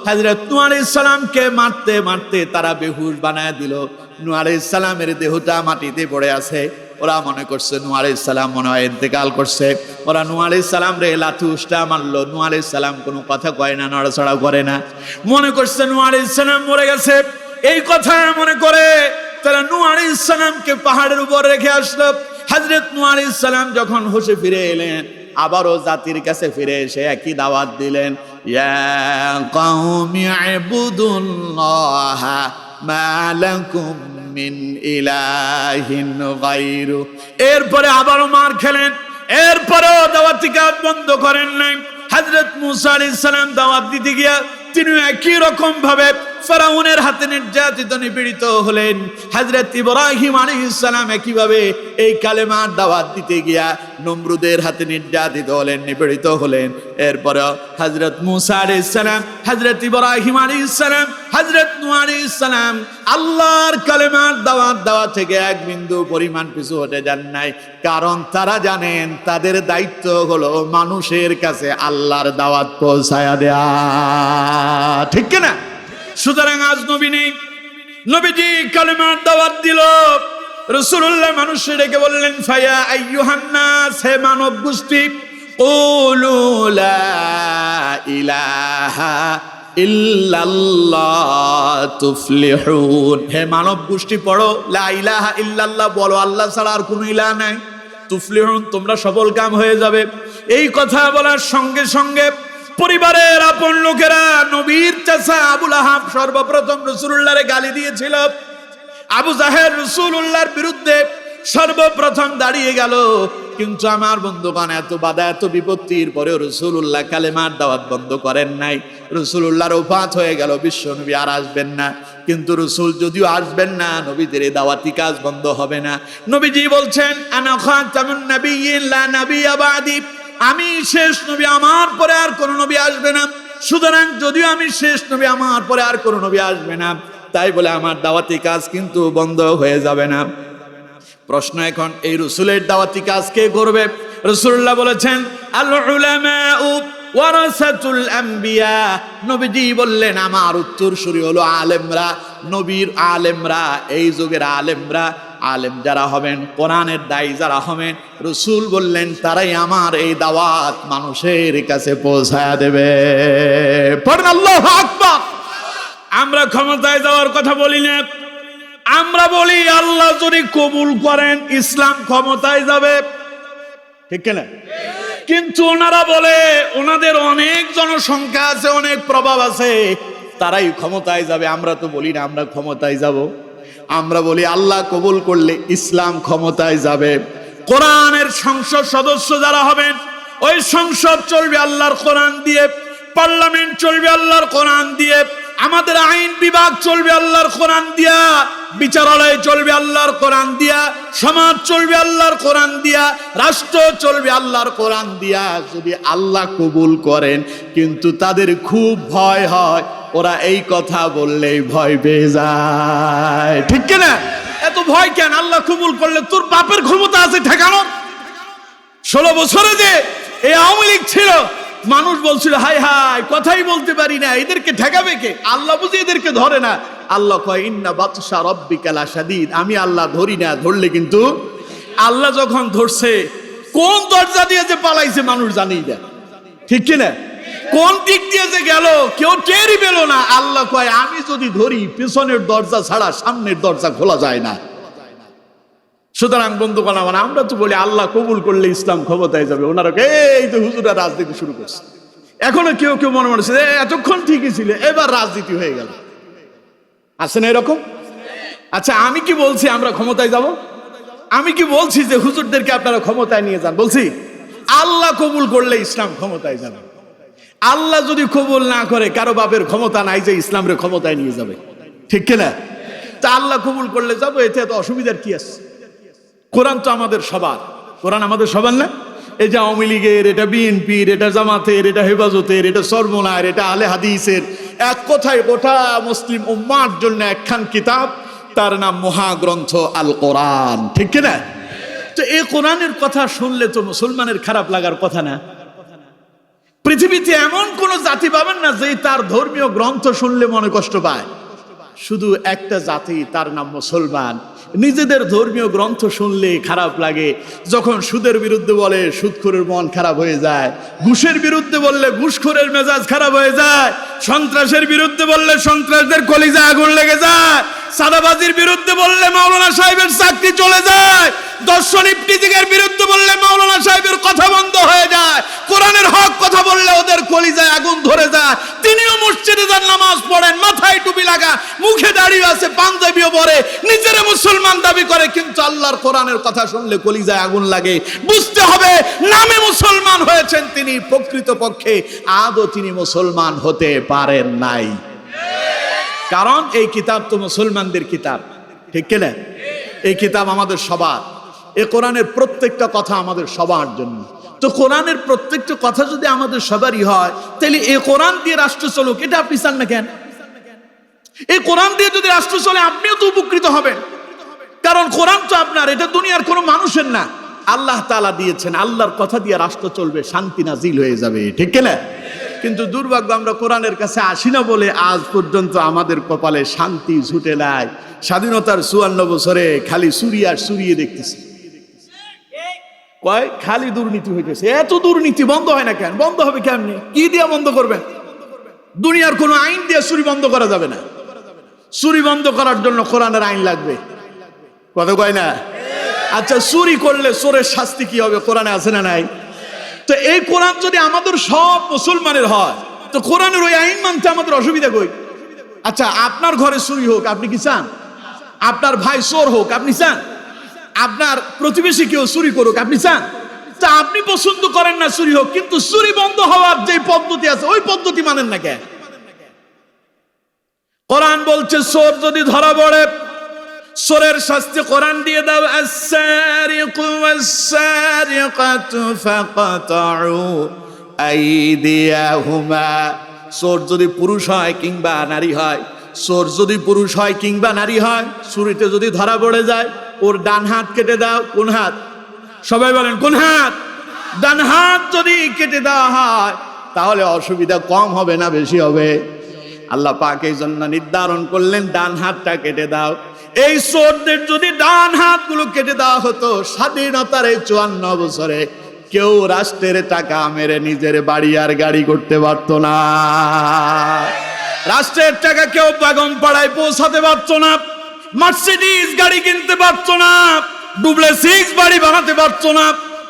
হযরত নূহ আলাইহিস সালামকে মারতে মারতে তারা বেহুশ বানায় দিল। নূহ আলাইহিস সালামের দেহটা মাটিতে পড়ে আছে। ওরা মনে করছে নূহ আলাইহিস সালাম মনে হয় ইন্তেকাল করছে। ওরা নূহ আলাইহিস সালাম রে লাথি উষ্টা মারলো। নূহ আলাইহিস সালাম কোনো কথা কয় না, নড়াচড়া করে না। মনে করছে নূহ আলাইহিস সালাম মরে গেছে। এই কথা মনে করে তারা নূহ আলাইহিস সালামকে পাহাড়ের উপর রেখে আসলো। হযরত নূহ আলাইহিস সালাম যখন হুঁশে ফিরে এলেন, আবারও জাতির কাছে ফিরে এসে একই দাওয়াত দিলেন, ইয়া কওমি ইবুদুল্লাহা মা লাকুম মিন ইলাহিন গায়রু। এরপরে আবারও মার খেলেন, এরপরেও দাওয়াতি কাজ বন্ধ করেন নাই। হযরত মূসা আলাইহিস সালাম দাওয়াত দিতে গিয়া তিনি একই রকম ভাবে ফেরাউনের হাতে নির্যাতিত নিপীড়িত হলেন। হযরত ইব্রাহিম আলাইহিস সালাম একইভাবে এই কালেমার দাওয়াত দিতে গিয়া নমরুদের হাতে নির্যাতিত হলেন, নিপীড়িত হলেন। এরপরে হযরত মূসা আলাইহিস সালাম, হযরত ইব্রাহিম আলাইহিস সালাম, হযরত নূহ আলাইহিস সালাম আল্লাহর কালেমার দাওয়াত দেওয়া থেকে এক বিন্দু পরিমাণ পিছু হটে যান নাই। কারণ তারা জানেন তাদের দায়িত্ব হলো মানুষের কাছে আল্লাহর দাওয়াত পৌঁছায়া দেয়া। ঠিক কি না? সুতরাং আজ নবী নেই, নবীজি কালেমার দাওয়াত দিল। রাসূলুল্লাহ মানুষকে ডেকে বললেন, ফায়া আইয়ুহান নাস, হে মানব গোষ্ঠী, কুলু লা ইলাহা ইল্লাল্লাহ তুফলিহুন। হে মানব গোষ্ঠী পড়ো লা ইলাহা ইল্লাল্লাহ, বলো আল্লাহ ছাড়া আর কোনো ইলাহ নাই, তুফলিহুন, তোমরা সফল কাম হয়ে যাবে। এই কথা বলার সঙ্গে সঙ্গে পরিবারের আপন লোকেরা, নবীর চাচা আবু লাহাব সর্বপ্রথম রাসূলুল্লাহরে গালি দিয়েছিল। আবু জাহেল রাসূলুল্লাহর বিরুদ্ধে সর্বপ্রথম দাঁড়িয়ে গেল। কিন্তু আমার বন্ধুগণ, এত বাধা এত বিপত্তির পরেও রাসূলুল্লাহ কালেমার দাওয়াত বন্ধ করেন নাই। রাসূলুল্লাহর ওফাত হয়ে গেল, বিশ্ব নবী আর আসবেন না। কিন্তু রাসূল যদিও আসবেন না, নবীদের এই দাওয়াতি কাজ বন্ধ হবে না। নবীজি বলছেন, আনা খাতামুন নাবিয়্যিন লা নাবিয়্যা বা'দি, আমি শেষ নবী, আমার পরে আর কোন নবী আসবে না। সুতরাং যদিও আমি শেষ নবী, আমার পরে আর কোন নবী আসবে না, তাই বলে আমার দাওয়াতি কাজ কিন্তু বন্ধ হয়ে যাবে না। প্রশ্ন এখন, এই রাসূলের দাওয়াতি কাজ কে করবে? রাসূলুল্লাহ বলেছেন, আল উলামাউ ওয়ারাসাতুল আম্বিয়া। নবীজি বললেন, আমার উত্তরসূরি হলো আলেমরা, নবীর আলেমরা, এই যুগের আলেমরা। আলেম যারা হবেন, কোরআনের দায়ী যারা হবেন, রাসূল বললেন তারাই আমার এই দাওয়াত মানুষের কাছে পৌঁছায়া দেবে। পড়েন আল্লাহু আকবার। আমরা ক্ষমতায় যাওয়ার কথা বলি না, আমরা বলি আল্লাহ যদি কবুল করেন ইসলাম ক্ষমতায় যাবে, ঠিক কিনা? কিন্তু ওনারা বলে ওনাদের অনেক জনসংখ্যা আছে, অনেক প্রভাব আছে, তারাই ক্ষমতায় যাবে। আমরা তো বলি না আমরা ক্ষমতায় যাব, আমরা বলি আল্লাহ কবুল করলে ইসলাম ক্ষমতায় যাবে। কোরআনের সংসদ সদস্য যারা হবেন, ওই সংসদ চলবে আল্লাহর কোরআন দিয়ে, পার্লামেন্ট চলবে আল্লাহর কোরআন দিয়ে, আমাদের আইন বিভাগ চলবে আল্লাহর কোরআন দিয়া, বিচারালয় চলবে আল্লাহর কোরআন দিয়া, সমাজ চলবে আল্লাহর কোরআন দিয়া, রাষ্ট্র চলবে আল্লাহর কোরআন দিয়া। যদি আল্লাহ কবুল করেন, কিন্তু তাদের খুব ভয় হয়, ওরা এই কথা বললেই ভয় পেয়ে যায়, ঠিক কিনা? এত ভয় কেন? আল্লাহ কবুল করলে তোর বাপের ক্ষমতা আছে ঠেকানোর। 16 বছরে যে এই আওয়ামী লীগ ছিল, মানুষ বলছিল হাই হাই কথাই বলতে পারি না, এদেরকে ঠেকাবে কে? আল্লাহ বুঝি এদেরকে ধরে না। আল্লাহ কয়, ইন্না বাতশা রাব্বিকা লাশাদীদ, আমি আল্লাহ ধরি না, ধরলে কিন্তু। আল্লাহ যখন ধরছে, কোন দরজা দিয়ে যে পালাইছে মানুষ জানেই না, ঠিক কিনা? কোন দিক দিয়ে যে গেল কেউ টেরই পেল না। আল্লাহ কয়, আমি যদি ধরি, পিছনের দরজা ছাড়া সামনের দরজা খোলা যায় না। সুতরাং বন্ধুগণ আমার, আমরা তো বলি আল্লাহ কবুল করলে ইসলাম ক্ষমতায় যাবে, ওনারা এই তো হুজুরা রাজনীতি শুরু করছে। এখনো কেউ কেউ মনে মনে এতক্ষণ ঠিকই ছিল, এবার রাজনীতি হয়ে গেল, আছে না এরকম? আচ্ছা, আমি কি বলছি আমরা ক্ষমতায় যাব? আমি কি বলছি যে হুজুরদেরকে আপনারা ক্ষমতায় নিয়ে যান? বলছি আল্লাহ কবুল করলে ইসলাম ক্ষমতায় যাবে। আল্লাহ যদি কবুল না করে, কারো বাপের ক্ষমতা নাই যে ইসলামের ক্ষমতায় নিয়ে যাবে, ঠিক কিনা? তা আল্লাহ কবুল করলে যাবো, এতে এত অসুবিধার কি আছে? কোরআন তো আমাদের সবার, কোরআন আমাদের সবার না? এই যে আওয়ামী লীগের, এটা বিএনপির, এটা জামাতের, এটা হেফাজতের, এটা সরমনার, এটা আলে হাদিসের, এক কথায় গোটা মুসলিম উম্মার জন্য একখান কিতাব, তার নাম মহাগ্রন্থ আল কোরআন, ঠিক কিনা? তো এই কোরআনের কথা শুনলে তো মুসলমানের খারাপ লাগার কথা না। পৃথিবীতে এমন কোন জাতি পাবেন না যে তার ধর্মীয় গ্রন্থ শুনলে মনে কষ্ট পায়। শুধু একটা জাতি, তার নাম মুসলমান। নিজেদের ধর্মীয় গ্রন্থ শুনলে খারাপ লাগে। যখন সুদের বিরুদ্ধে বলে সুদখোরের মন খারাপ হয়ে যায়, ঘুষের বিরুদ্ধে বললে ঘুষখোরের মেজাজ খারাপ হয়ে যায়, সন্ত্রাসের বিরুদ্ধে বললে সন্ত্রাসদের কলিজা আগুন লেগে যায়, সাদাবাজির বিরুদ্ধে বললে মাওলানা সাহেবের চাকরি চলে যায়, দর্শন ইফতিজিকের বিরুদ্ধে বললে মাওলানা সাহেবের কথা বন্ধ হয়ে যায়, কোরআনের হক কথা বললে ওদের কলিজায় আগুন ধরে যায়। তিনিও মসজিদে যান, নামাজ পড়েন, মাথায় টুপি লাগা, মুখে দাড়ি আছে, পাঞ্জাবিও পরে, নিজের মুসলমান দাবি করে, কিন্তু আল্লাহর কোরআনের কথা শুনলে কলিজায় আগুন লাগে। বুঝতে হবে, নামে মুসলমান হয়েছেন তিনি, প্রকৃতপক্ষে আদৌ তিনি মুসলমান হতে পারেন নাই। কারণ এই কিতাব তো মুসলমানদের কিতাব, ঠিক কিনা? এই কিতাব আমাদের সবার। এই কোরআনের প্রত্যেকটা কথা আমাদের সবার জন্য। তো কোরআনের প্রত্যেকটা কথা যদি আমাদের সবারই হয়, তাহলে এই কোরআন দিয়ে রাষ্ট্র চলুক, এটা আপনি চান না কেন? এই কোরআন দিয়ে যদি রাষ্ট্র চলে, আপনিও তো উপকৃত হবেন। কারণ কোরআন তো আপনার, এটা দুনিয়ার কোনো মানুষের না, আল্লাহ তাআলা দিয়েছেন। আল্লাহর কথা দিয়ে রাষ্ট্র চলবে, শান্তি নাজিল হয়ে যাবে, ঠিক কিনা? কিন্তু দুর্ভাগ্য, আমরা কোরআনের কাছে আসি না বলে আজ পর্যন্ত আমাদের কপালে শান্তি ছুটে নাই। স্বাধীনতার 54 বছরে খালি চুরি আর চুরিয়ে দেখতেছি। কয় খালি দুর্নীতি হইতেছে। এত দুর্নীতি বন্ধ হয় না কেন? বন্ধ হবে কেমনি? কি দিয়া বন্ধ করবেন? দুনিয়ার কোনো আইন দিয়ে চুরি বন্ধ করা যাবে না। চুরি বন্ধ করার জন্য কোরআনের আইন লাগবে, কথা কয় না? আচ্ছা, চুরি করলে চোরের শাস্তি কি হবে, কোরআনে আছে না নাই? তো এই কোরআন যদি আমাদের সব মুসলমানের হয়, তো কোরআনের ওই আইন মানতে আমাদের অসুবিধা কই? আচ্ছা, আপনার ঘরে চুরি হোক, আপনি কি চান? আপনার ভাই চোর হোক, আপনি চান? আপনার প্রতিবেশী কেউ চুরি করুক, আপনি চান? তা আপনি পছন্দ করেন না চুরি হোক, কিন্তু চুরি বন্ধ হওয়ার যে পদ্ধতি আছে ওই পদ্ধতি মানেন না কেন? কোরআন বলছে চোর যদি ধরা পড়ে, চোরের শাস্তি কোরআন দিয়ে দাও, আস-সারিকু ওয়াস-সারিকাতু ফাকাতাউ আইদিয়াহুমা। চোর যদি পুরুষ হয় কিংবা নারী হয়, চোর যদি পুরুষ হয় কিংবা নারী হয়, চুরিতে যদি ধরা পড়ে যায়, ওর ডান হাত কেটে দাও। কোন হাত? সবাই বলেন কোন হাত? ডান হাত যদি কেটে দেওয়া হয় তাহলে অসুবিধা কম হবে না বেশি হবে? আল্লাহ পাক এই জন্য নির্ধারণ করলেন ডান হাতটা কেটে দাও। এই চোরদের যদি ডান হাতগুলো কেটে দেওয়া হতো, স্বাধীনতার এই 54 বছরে কেউ রাষ্ট্রের টাকা মেরে নিজের বাড়ি আর গাড়ি করতে পারতো না। রাষ্ট্রের টাকা কেউ বাগন পাড়ায় পৌঁছাতে পারতো না, মার্সিডিজ গাড়ি কিনতে পারতো না, ডুপ্লেক্স বাড়ি বানাতে পারতো না।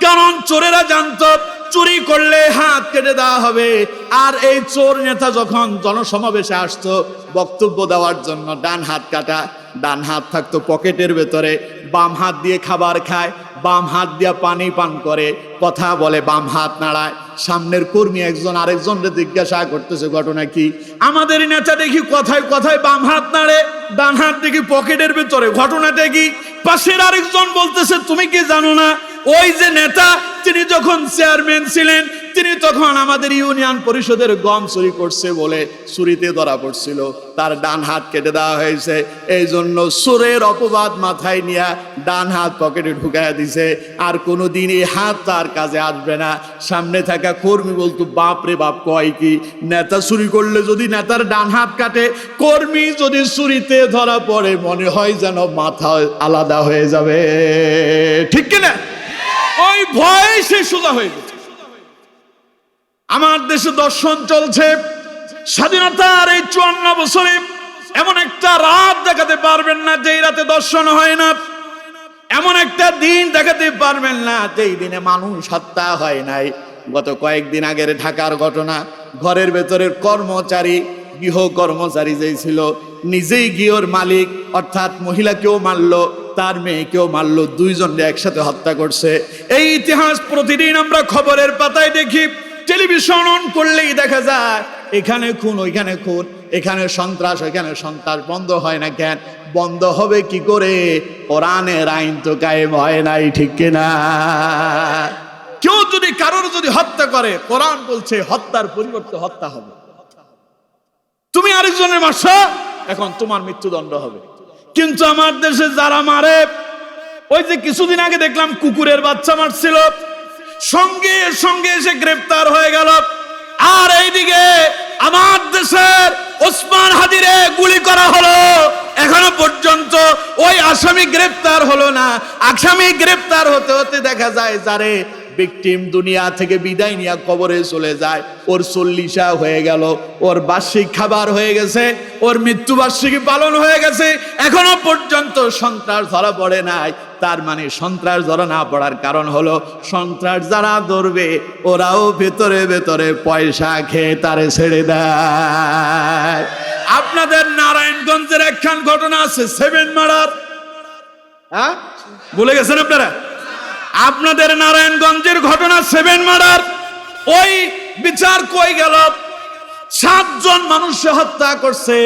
কারণ চোরেরা জানতো চুরি করলে হাত কেটে দেওয়া হবে। আর এই চোর নেতা যখন জনসমাবেশে আসতো বক্তব্য দেওয়ার জন্য, ডান হাত কাটা, ডান হাত থাকতো পকেটের ভেতরে, বাম হাত দিয়ে খাবার খায়, বাম হাত দিয়ে পানি পান করে, কথা বলে, বাম হাত নাড়ায়। সামনের কর্মী একজন আরেকজনকে জিজ্ঞাসা করতেছে ঘটনা কি? আমাদের নেতা দেখি কথায় কথায় বাম হাত নাড়ে, ডান হাত দেখি পকেটের ভেতরে, ঘটনাটা কি? পাশের আরেকজন বলতেছে তুমি কি জানো না, ওই যে নেতা তিনি যখন চেয়ারম্যান ছিলেন তিনি তখন আমাদের ইউনিয়ন পরিষদের গম চুরি করছে বলে চুরিতে ধরা পড়ছিল, তার ডান হাত কেটে দেওয়া হয়েছে। এই জন্য চোরের অপবাদ মাথায় নিয়ে ডান হাত পকেটে ঢুকাইয়া দিছে, আর কোনোদিন এই হাত তার কাজে আসবে না। সামনে থাকা কর্মী বলতো বাপ রে বাপ, কয় কি? নেতা চুরি করলে যদি নেতার ডান হাত কাটে, কর্মী যদি চুরিতে ধরা পড়ে, মনে হয় যেন মাথা আলাদা হয়ে যাবে, ঠিক কিনা? ওই ভয় সে সোজা হয়ে গেছে। আমার দেশে দর্শন চলছে, স্বাধীনতার এই 54 বছরে এমন একটা রাত দেখাতে পারবেন না যেই রাতে দর্শন হয় না, এমন একটা দিন দেখাতে পারবেন না যেই দিনে মানুষ হত্যা হয় নাই। গত কয়েকদিন আগের ঢাকার ঘটনা, ঘরের ভেতরের কর্মচারী, গৃহ কর্মচারী যেই ছিল, নিজেই গৃহর মালিক, অর্থাৎ মহিলাকেও মারলো, তার মেয়েকেও মারলো, দুইজনকে একসাথে হত্যা করছে। এই ইতিহাস প্রতিদিন আমরা খবরের পাতায় দেখি, টেলিভিশন অন করলেই দেখা যায় এখানে খুন, ওইখানে খুন, এখানে সন্ত্রাস, ওইখানে সন্ত্রাস। বন্ধ হয় না কেন? বন্ধ হবে কি করে? কোরআনের আইন তো কায়েম হয় নাই, ঠিক কিনা? কেউ যদি কারোর যদি হত্যা করে, কোরআন বলছে হত্যার পরিবর্তে হত্যা হবে। তুমি আরেকজনের মারছো, এখন তোমার মৃত্যুদণ্ড হবে। কিন্তু আমার দেশে যারা মারে, ওই যে কিছুদিন আগে দেখলাম কুকুরের বাচ্চা মারছিল, সঙ্গে সঙ্গে এসে গ্রেফতার হয়ে গেল। আর এইদিকে আমার দেশের ওসমান হাদিরে গুলি করা হলো, এখনো পর্যন্ত ওই আসামি গ্রেফতার হলো না। আসামি গ্রেফতার হতে হতে দেখা যায় যারে ভিকটিম দুনিয়া থেকে বিদায় নিয়ে কবরে চলে যায়, ওর 40 হয়ে গেল, ওর বার্ষিক খাবার হয়ে গেছে, ওর মৃত্যুবার্ষিকী পালন হয়ে গেছে, এখনো পর্যন্ত সন্ত্রাস ধরা পড়ে নাই। তার মানে সন্ত্রাস ধরা না পড়ার কারণ হলো সন্ত্রাস যারা ধরবে ওরাও ভেতরে ভেতরে পয়সা খেয়ে তারে ছেড়ে দেয়। আপনাদের নারায়ণগঞ্জের একখান ঘটনা আছে, 7 মার্ডার, হ্যাঁ ভুলে গেছেন আপনারা? আপনাদের নারায়ণগঞ্জের ঘটনা 7 মার্ডার, ওই বিচার কই গেল? 7 জন মানুষ হত্যা করছে,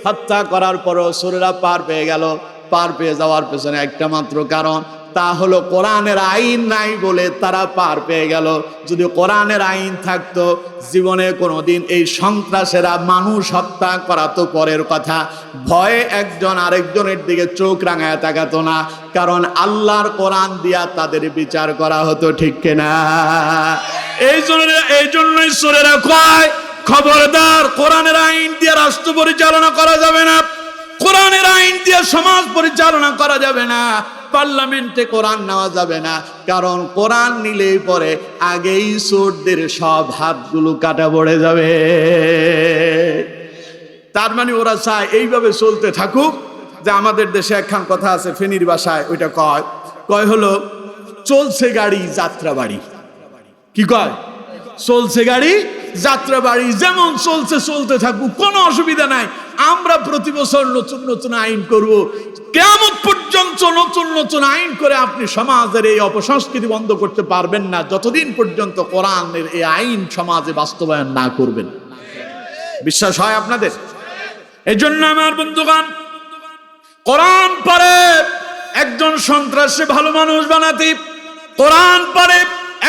হত্যা করার পরও চোরেরা পার পেয়ে গেল। পার পেয়ে যাওয়ার পেছনে একটা মাত্র কারণ, তা হলো কোরআনের আইন নাই বলে তারা পার পেয়ে গেল। যদি কোরআনের আইন থাকতো, জীবনে কোনোদিন এই সন্ত্রাসেরা মানুষ হত্যা করা তো পরের কথা, ভয়ে একজন আরেকজনের দিকে চোখ রাঙায় তাকাতো না, কারণ আল্লাহর কোরআন দিয়া তাদের বিচার করা হতো, ঠিক কিনা? এই জন্যই চোরেরা কয় খবরদার, কোরআনের আইন দিয়ে রাষ্ট্র পরিচালনা করা যাবে না, কোরআনের আইন দিয়ে সমাজ পরিচালনা করা যাবে না। পার্লামেন্টে কোরআন নেওয়া যাবে না, কারণ কোরআন নিলেই পরে আগেই চোরদের সব হাতগুলো কাটা পড়ে যাবে। তার মানে ওরা চায় এইভাবে চলতে থাকুক। যে আমাদের দেশে একখান কথা আছে ফেনীর ভাষায়, ওইটা কয় হলো চলছে গাড়ি যাত্রা বাড়ি। কি কয়? চলছে গাড়ি যাত্রা বাড়ি, যেমন চলছে চলতে থাকুক, কোনো অসুবিধা নাই। আমরা প্রতি বছর নতুন নতুন আইন করব, কিয়ামত পর্যন্ত নতুন নতুন আইন করে আপনি সমাজের এই অপসংস্কৃতি বন্ধ করতে পারবেন না, যতদিন পর্যন্ত কোরআনের এই আইন সমাজে বাস্তবায়ন না করবেন। বিশ্বাস হয় আপনাদের? এই জন্য আমার বন্ধুগণ, কোরআন পড়ে একজন সন্ত্রাসী ভালো মানুষ বানাতে, কোরআন পড়ে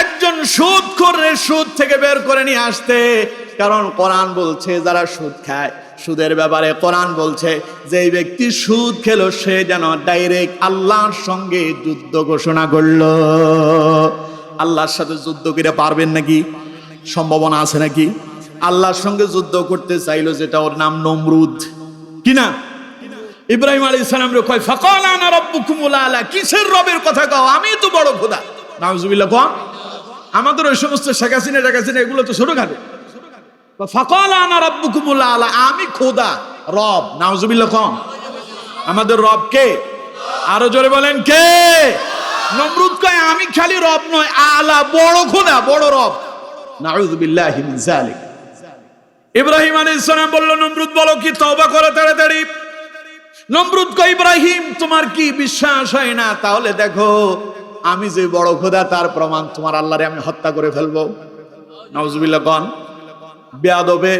একজন সুদখোরের সুদ থেকে বের করে নিয়ে আসতে। কারণ কোরআন বলছে যারা সুদ খায়, সুদের ব্যাপারে কোরআন বলছে যে এই ব্যক্তি সুদ খেলো সে যেন ডাইরেক্ট আল্লাহর সঙ্গে যুদ্ধ ঘোষণা করলো। আল্লাহর সাথে যুদ্ধ করে পারবেন নাকি? সম্ভাবনা আছে নাকি? আল্লাহর সঙ্গে যুদ্ধ করতে চাইলো, যেটা ওর নাম নমরুদ। কি না? ইব্রাহিম আলাইহিস সালাম রে কয় ফাকালা আনা রাব্বুকুমুল আলা, কিসের রবের কথা কও? আমি তো বড় খোদা। নাউজুবিল্লাহ। কোন আমাদের ওই সমস্ত শেখ হাসিনা এগুলো তো ছোটখাটো। ফাকালা আনা রাব্বুকুমুল আলা, আমি খোদা, রব। নাউজুবিল্লাহ। কোন আমাদের রব কে? আরো জোরে বলেন কে? নমরুদ কয় আমি খালি রব নয়, আলা, বড় খোদা, বড় রব। নাউজুবিল্লাহি মিন যালিক। ইব্রাহিম আলাইহিস সালাম বলল, নমরুদ বলো কি, তওবা করো তাড়াতাড়ি। নমরুদ কয় ইব্রাহিম তোমার কি বিশ্বাস হয় না? তাহলে দেখো আমি যে বড় খোদা তার প্রমাণ, তোমার আল্লাহরে আমি হত্যা করে ফেলবো। নাউজুবিল্লাহ। কোন বেয়াদবে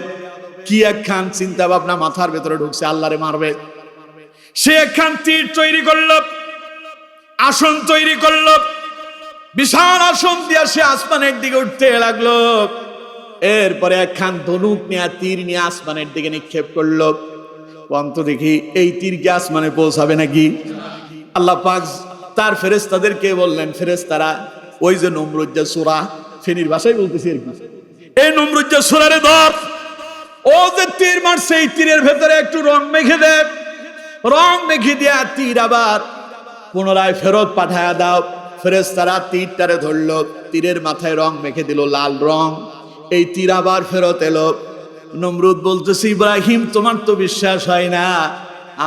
কি একখান চিন্তা ভাবনা মাথার ভেতরে ঢুকছে, আল্লাহরে মারবে। সে একখান তীর তৈরি করলো, আসন তৈরি করলো, বিশাল আসন দিয়া সে আসমানের দিকে উঠতে লাগলো। এরপরে একখান ধনুক নিয়ে তীর নিয়ে আসমানের দিকে নিক্ষেপ করলো। অন্ত দেখি এই তীর কি আসমানে পৌঁছাবে নাকি? আল্লাহ পাক তার ফেরেশতাদেরকে বললেন, ফেরেশতারা ওই যে নমরুদ যে সূরা, ফেনীর ভাষায় বলতেছি আর কি, এই নমরুদ যে সূরারে ধর, ও যে তীর মারছে এই তীরের ভেতরে একটু রং মেখে দে, রং মেখে দিয়া তীর আবার পুনরায় ফেরত পাঠায়া দাও। ফেরেশতারা তীরটারে ধরলো, তীরের মাথায় রং মেখে দিল লাল রং। এই তীর আবার ফেরত এলো। নমরুদ বলতেছে ইব্রাহিম তোমার তো বিশ্বাস হয় না,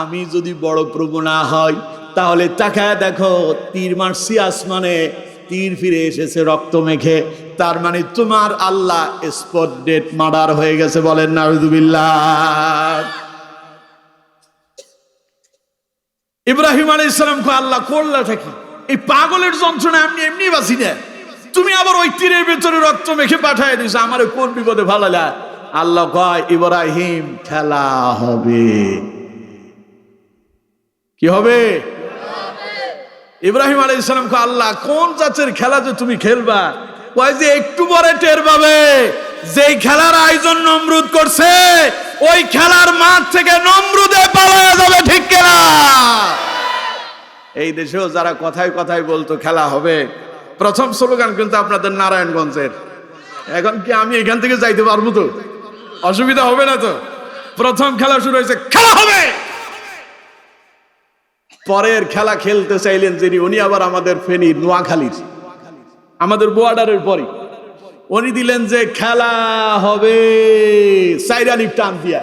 আমি যদি বড় প্রভু না হয় তাহলে তাকায় দেখো তীর মারছি আসমানে, তীর ফিরে এসেছে রক্ত মেখে, তার মানে তোমার আল্লাহ স্পট ডেট মার্ডার হয়ে গেছে। বলেন নাউজুবিল্লাহ। ইব্রাহিম আলাইহিস সালাম কয় আল্লাহ করলাটা কি? এই পাগলের যন্ত্রণা আমি এমনি বাঁচি না, তুমি আবার ওই তীরের ভেতরে রক্ত মেখে পাঠায় দিছো, আমার কোন বিপদে ভালালা? আল্লাহ কয় ইব্রাহিম খেলা হবে। কি হবে? ইব্রাহিম আলাইহিস সালাম কয় আল্লাহ কোন জাতের খেলা যে তুমি খেলবা? কয় যে একটু পরে টের পাবে, যেই খেলার আয়োজন নমরুদ করছে ওই খেলার মাঠ থেকে নমরুদে পালায়া যাবে। ঠিক কিনা? এই দেশেও যারা কথায় কথায় বলতো খেলা হবে, প্রথম স্লোগান কিন্তু আপনাদের নারায়ণগঞ্জের। এখন কি আমি এখান থেকে যাইতে পারবো? তো অসুবিধা হবে না তো? প্রথম খেলা শুরু হয়েছে, খেলা হবে। পরের খেলা খেলতে চাইলেন যিনি, উনি আবার আমাদের ফেনীর নোয়াখালীর, আমাদের বর্ডারের পরে। উনি দিলেন যে খেলা হবে সাইরালিপ টান দিয়া।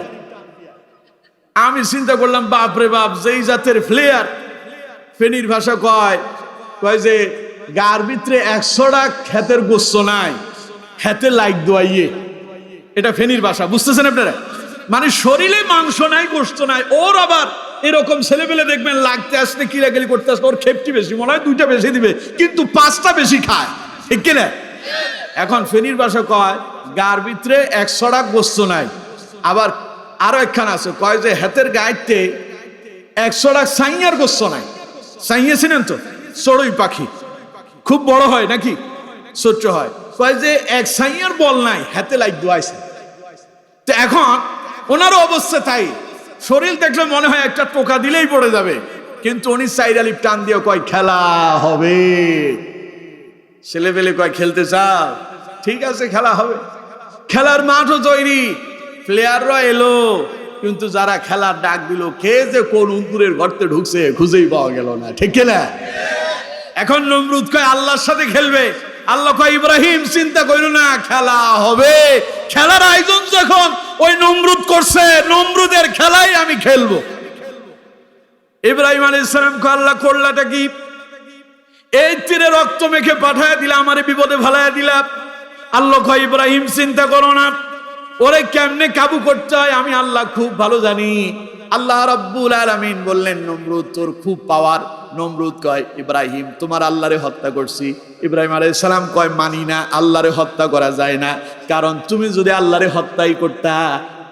আমি চিন্তা করলাম বাপরে বাপ, যেই জাতের প্লেয়ার, ফেনীর ভাষা কয় যে গার ভিতরে 100টা ক্ষেতের গোস্ত নাই, খেতে লাইট দোয়াইয়ে। এটা ফেনীর ভাষা, বুঝতেছেন আপনারা? মানে শরীরে মাংস নাই, গোস্ত নাই। ওর আবার এরকম ছেলেপেলে দেখবেন লাগতে আসলে কিলাকিলি করতে আসলে ওর খেপটি বেশি, মনে হয় 2টা বেশি দিবে কিন্তু 5টা বেশি খায়। ঠিক কিনা? এখন ফেনীর ভাষা কয় গার ভিতরে 100টা গোস্ত নাই। আবার আরো একখান আছে কয় যে হাতের গাইতে 100টা সাইয়ার গোস্ত নাই। সাইয়া ছিলেন তো চড়ুই পাখি, খুব বড় হয় নাকি ছোট্ট হয়। কয় যে এক সাইয়ার বল নাই, হাতে লাইট দোয়াইছে। তো এখন ওনারও অবস্থা তাই, শরীর দেখলে মনে হয় একটা টোকা দিলেই পড়ে যাবে, কিন্তু উনি সাইরালিপ টান দিয়ে কয় খেলা হবে। ছেলেপেলে কয় খেলতে চাও? ঠিক আছে খেলা হবে। খেলার মাঠও তৈরি, প্লেয়াররা এলো, কিন্তু যারা খেলার ডাক দিল, কে যে কোন অঙ্কুরের গর্তে ঢুকছে খুঁজেই পাওয়া গেল না। ঠিক কিনা? এখন নমরুদ কয় আল্লাহর সাথে খেলবে। আল্লাহ কয় ইব্রাহিম চিন্তা করো না, খেলা হবে। খেলার আয়োজন যখন ওই নমরুদ করছে, নমরুদের খেলাই আমি খেলবো। ইব্রাহিম আলাইহিস সালাম কয় আল্লাহ করলাটা কি? এই তীরে রক্ত মেখে পাঠায় দিলা, আমারে বিপদে ফেলায় দিলা। আল্লাহ কয় ইব্রাহিম চিন্তা করো না, ওরে কেমনে কাবু করতে হয় আমি আল্লাহ খুব ভালো জানি। আল্লাহ রাব্বুল আলামিন বললেন নমরুদ তোর খুব পাওয়ার। নমরুদ কয় ইব্রাহিম তোমার আল্লাহরে হত্যা করছি। ইব্রাহিম আলাইহিস সালাম কয় মানি না, আল্লাহরে হত্যা করা যায় না, কারণ তুমি যদি আল্লাহরে হত্যাই করতা,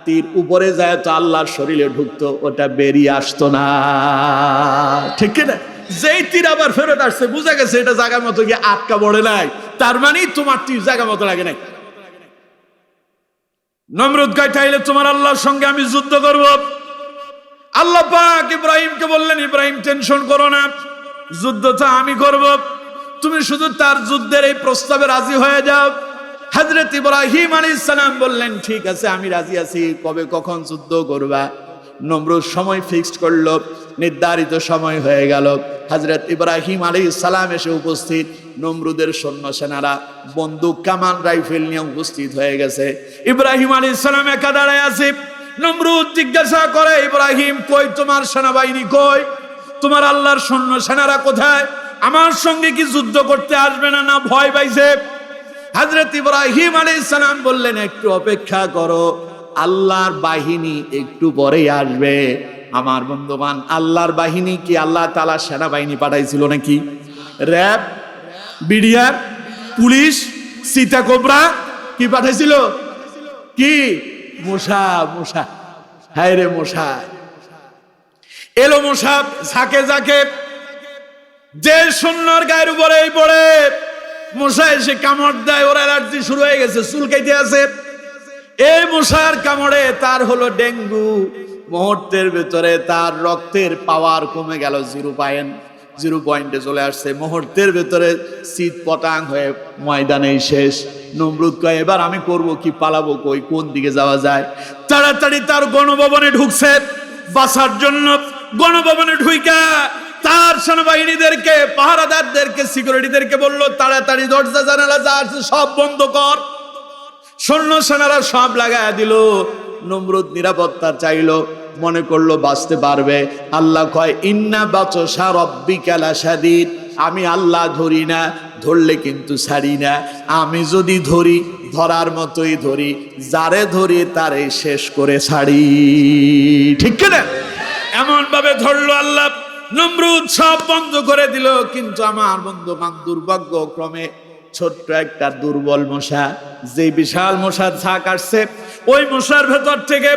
তীর উপরে যায় তো আল্লাহর শরীরে ঢুকতো, ওটা বেরিয়ে আসতো না। ঠিক না? যেই তীর আবার ফেরত আসছে, বুঝা গেছে এটা জায়গা মতো গিয়ে আটকা পড়ে নাই, তার মানে তোমার তীর জায়গা মতো লাগে নাই। নমরুদ কয় তাইলে তোমার আল্লাহর সঙ্গে আমি যুদ্ধ করব। আল্লাহ পাক ইব্রাহিমকে বললেন ইব্রাহিম টেনশন করো না, যুদ্ধটা আমি করব, তুমি শুধু তার যুদ্ধের এই প্রস্তাবে রাজি হয়ে যাও। হযরত ইব্রাহিম আলাইহিস সালাম বললেন ঠিক আছে আমি রাজি আছি, কবে কখন যুদ্ধ করবা? নমরুদ সময় ফিক্সড করলো, নির্ধারিত সময় হয়ে গেল। হযরত ইব্রাহিম আলাইহিস সালাম এসে উপস্থিত। নমরুদের সৈন্য সেনারা বন্দুক কামান রাইফেল নিয়ে উপস্থিত হয়ে গেছে। ইব্রাহিম আলাইহিস সালাম একা দাঁড়ায় আছে। নমরুদ জিজ্ঞাসা করে ইব্রাহিম কই তোমার সেনাবাহিনী কই? তোমার আল্লাহর সৈন্য সেনারা কোথায়? আমার সঙ্গে কি যুদ্ধ করতে আসবে না, না ভয় পাইছে? হযরত ইব্রাহিম আলাইহিস সালাম বললেন একটু অপেক্ষা করো, আল্লাহর বাহিনী একটু পরেই আসবে। আমার বন্ধুবান, আল্লাহর বাহিনী কি আল্লাহ তাআলা সেনাবাহিনী পাঠাইছিল নাকি? RAB, BDR, police, Sita cobra কি পাঠাইছিল? কি? মশা। মশা, হায় রে মশা। এলো মশা ঝাঁকে ঝাঁকে, যে সৈন্যর গায়ের উপরেই পড়ে মশা এসে কামড় দেয়, ওর অ্যালার্জি শুরু হয়ে গেছে, চুলকাইতে আছে। এই মশার কামড়ে তার হলো ডেঙ্গু। মুহূর্তের ভিতরে তার রক্তের পাওয়ার কমে গেল, 0 পয়েন্টে চলে আসছে। মুহূর্তের ভিতরে শীত পটাং হয়ে ময়দানেই শেষ। নমরুদ কয় এবার আমি করব কি, পালাবো কই, কোন দিকে যাওয়া যায়? তাড়াতাড়ি তার গণভবনে ঢুকছে বাঁচার জন্য। গণভবনে ঢুইকা তার সেনাবাহিনীদেরকে, পাহারাদারদেরকে, সিকিউরিটিদেরকে বললো তাড়াতাড়ি দরজা জানালা যা আছে সব বন্ধ কর। সৈন্য সেনারা সব লাগায় দিল। নমরুদ নিরাপত্তা চাইলো, মনে করলো বাঁচতে পারবে। আল্লাহ কয় ইন্না বাতশা রাব্বিকা লাশাদীদ, আমি আল্লাহ ধরি না, ধরলে কিন্তু ছাড়ি না। আমি যদি ধরি ধরার মতোই ধরি, যারে ধরি তারে শেষ করে ছাড়ি। ঠিক না? এমন ভাবে ধরলো আল্লাহ। নমরুদ সব বন্ধ করে দিল, কিন্তু আমার বন্ধুবান দুর্ভাগ্যক্রমে ছোট্ট একটা দুর্বল মশা, যে বিশাল মশার ঝাঁক আসছে, ওই মশার ভেতর থেকে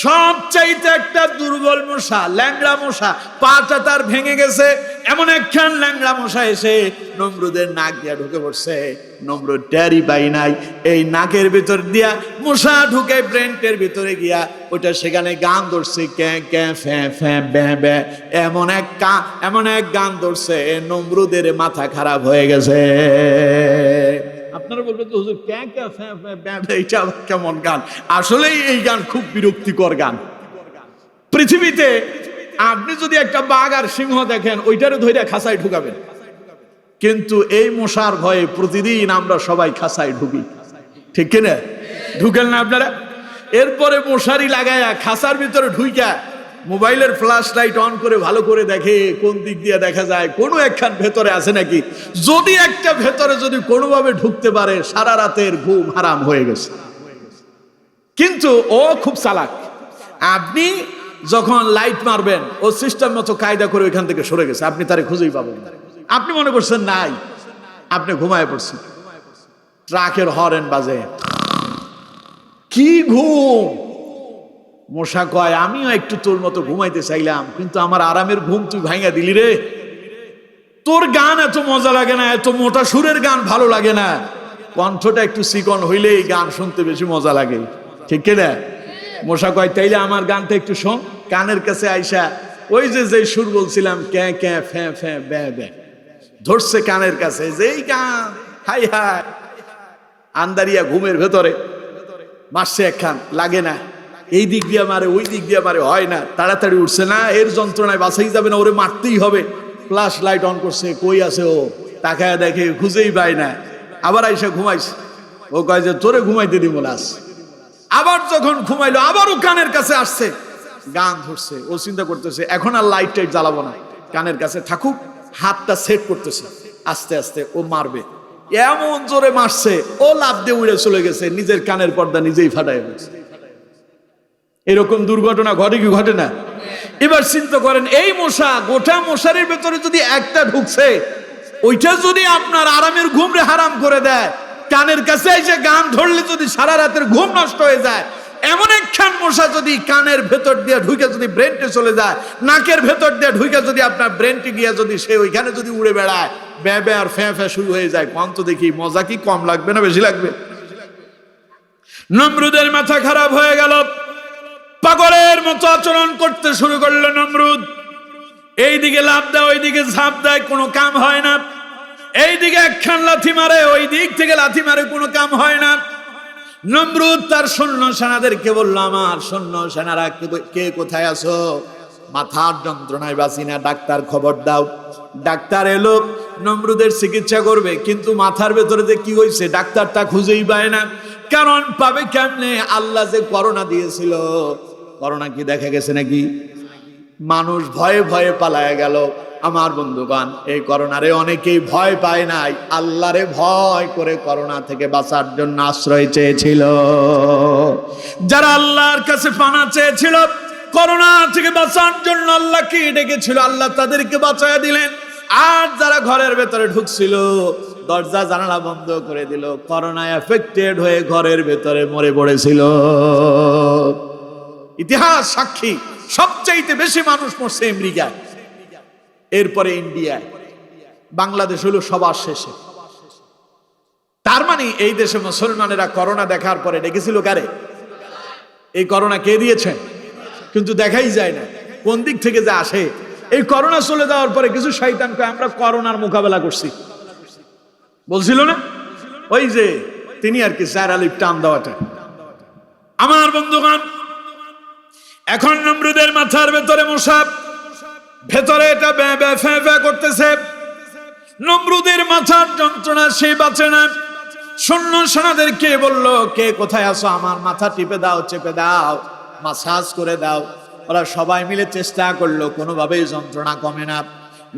সবচাইতে একটা দুর্বল মশা, ল্যাংড়া মশা, পাটা তার ভেঙে গেছে, এমন একখান ল্যাংড়া মশা এসে নমরুদের নাক দিয়া ঢুকে পড়ছে। নমরুদ টেরই পাই নাই। এই নাকের ভিতর দিয়া মশা ঢুকে ব্রেনটের ভিতরে গিয়া ওটা সেখানে গান ধরছে, ক্যাঁ ক্যাঁ ফ্যাঁ ফ্যাঁ ব্যাঁ ব্যাঁ, এমন এক গান ধরছে, নমরুদের মাথা খারাপ হয়ে গেছে। আপনারা বলবেন তো হুজুর ক্যাঁ ক্যাঁ ফ্যাঁ ফ্যাঁ ব্যাঁ ব্যাঁ, এটা কেমন গান? আসলেই এই গান খুব বিরক্তিকর গান। পৃথিবীতে আপনি যদি একটা বাঘ আর সিংহ দেখেন, ওইটারে ধইরা খাঁচায় ঢুকাবেন, কিন্তু এই মশার ভয়ে প্রতিদিন আমরা সবাই খাঁচায় ঢুকি। ঠিক কিনা? ঢুকেন না আপনারা? এরপরে মশারি লাগায়া খাঁচার ভিতরে ঢুইকা মোবাইলের ফ্ল্যাশ লাইট অন করে ভালো করে দেখে কোন দিক দিয়ে দেখা যায় কোনো একখান ভেতরে আছে নাকি। যদি একটা ভেতরে যদি কোনোভাবে ঢুকতে পারে, সারা রাতের ঘুম হারাম হয়ে গেছে। কিন্তু ও খুব চালাক। আপনি যখন লাইট মারবেন, ও সিস্টেম মতো কায়দা করে ওইখান থেকে সরে গেছে, আপনি তারে খুঁজেই পাবেন না। আপনি মনে করছেন নাই, আপনি ঘুমায় পড়ছেন, ট্রাকের হর্ন বাজে, কি ঘুম। মশা কয় আমিও একটু তোর মতো ঘুমাইতে চাইলাম, কিন্তু আমার আরামের ঘুম তুই ভাঙা দিলি রে। তোর গান এত মজা লাগে না, এত মোটা সুরের গান ভালো লাগে না, কণ্ঠটা একটু চিকন হইলেই গান শুনতে বেশি মজা লাগে। ঠিক কিনা? মশা কয় তাইলে আমার গানটা একটু শোন। কানের কাছে আইসা ওই যে সুর বলছিলাম, ক্যাঁ ক্যাঁ ফ্যাঁ ফ্যাঁ ব্যাঁ ব্যাঁ, ধরছে কানের কাছে, যেই গান, হাই হাই আন্দারিয়া ঘুমের ভেতরে মারছে একখান, লাগে না। এই দিক দিয়ে মারে ওই দিক দিয়ে মারে, হয় না, তাড়াতাড়ি উঠছে না, এর যন্ত্রণায় বাঁচাই যাবে না, ওরে মারতেই হবে। ফ্ল্যাশ লাইট অন করছে, কই আছে ও, তাকায় দেখে খুঁজেই পায় না, আবার আইসা ঘুমাইছে। ও কয় যে তোরে ঘুমাইতে দিব না। আবার যখন ঘুমাইলো আবারও কানের কাছে আসছে, গান ধরছে। ও চিন্তা করতেছে এখন আর লাইট টাইট জ্বালাবো না, কানের কাছে থাকুক, হাতটা সেট করতেছে, আস্তে আস্তে ও মারবে। এমন জোরে মারছে, ও লাফ দিয়ে উড়ে চলে গেছে, নিজের কানের পর্দা নিজেই ফাটাই গেছে। এরকম দুর্ঘটনা ঘটে কি ঘটে না? এবার চিন্তা করেন, এই মশা, গোটা মশারির ভেতরে যদি একটা ঢুকছে, ওইটা যদি আপনার আরামের ঘুম রে হারাম করে দেয়, কানের কাছে এসে গান ধরলে যদি সারা রাতের ঘুম নষ্ট হয়ে যায়, এমন একখান মশা যদি কানের ভেতর দিয়ে ঢুকে যদি ব্রেনটে চলে যায়, নাকের ভেতর দিয়ে ঢুকে যদি আপনার ব্রেনটে গিয়ে যদি সে ওইখানে যদি উড়ে বেড়ায়, ব্যা ব্যা আর ফ্যাঁ ফ্যাঁ শুরু হয়ে যায়, কোন তো দেখি মজা কি কম লাগবে না বেশি লাগবে? নমরুদের মাথা খারাপ হয়ে গেল, পাগলের মতো আচরণ করতে শুরু করলো নমরুদ। এইদিকে লাফ দেয়, ওইদিকে ঝাঁপ দেয়, কোনো কাম হয় না। এইদিকে একখান লাথি মারে, ওই দিক থেকে লাথি মারে, কোনো কাম হয় না। নমরুদ তার সৈন্য সেনাদেরকে বলল, আমার সৈন্য সেনারা কে কোথায় আছো? মাথার যন্ত্রণায় বাঁচি না, ডাক্তার খবর দাও। ডাক্তার এলো, নমরুদের চিকিৎসা করবে, কিন্তু মাথার ভেতরে যে কি হয়েছে ডাক্তারটা খুঁজেই পায় না। কারণ পাবে কেমনে? আল্লাহ যে করোনা দিয়েছিল, করোনা কি দেখা গেছে নাকি? মানুষ ভয়ে ভয়ে পালায় গেল। আমার বন্ধুগণ, এই করোনারে অনেকেই ভয় পায় নাই, আল্লাহরে ভয় করে করোনা থেকে বাঁচার জন্য আশ্রয় চেয়েছিল। যারা আল্লাহর কাছে পানা চেয়েছিল, করোনা থেকে বাঁচার জন্য আল্লাহকে ডেকেছিল, আল্লাহ তাদেরকে বাঁচায় দিলেন। আর যারা ঘরের ভেতরে ঢুকছিল, দরজা জানালা বন্ধ করে দিল, করোনা এফেক্টেড হয়ে ঘরের ভেতরে মরে পড়েছিল। ইতিহাস সাক্ষী, সবচাইতে বেশি মানুষ মরছে আমেরিকায়, এরপরে ইন্ডিয়ায়, বাংলাদেশ হলো সবার শেষে। তার মানে এই দেশে মুসলমানেরা করোনা দেখার পরে ডেকেছিল কারে? এই করোনা কে দিয়েছে? কিন্তু দেখাই যায় না কোন দিক থেকে যে আসে। এই করোনা চলে যাওয়ার পরে কিছু শয়তান কয় আমরা করোনার মোকাবেলা করছি, বলছিল না? ওই যে তিনি আর কি, স্যার আলিফ টান দেওয়াটা। আমার বন্ধুগণ, এখন নমরুদের মাথার ভেতরে মশা, ভেতরে এটা ব্যা ব্যা ফ্যাঁ ফ্যাঁ করতেছে। নমরুদের মাথার যন্ত্রণা সে বাঁচে না। সৈন্য সেনাদেরকে বলল, কে কোথায় আছো? আমার মাথা টিপে দাও, চেপে দাও, মাসাজ করে দাও। ওরা সবাই মিলে চেষ্টা করলো, কোনোভাবেই যন্ত্রণা কমে না।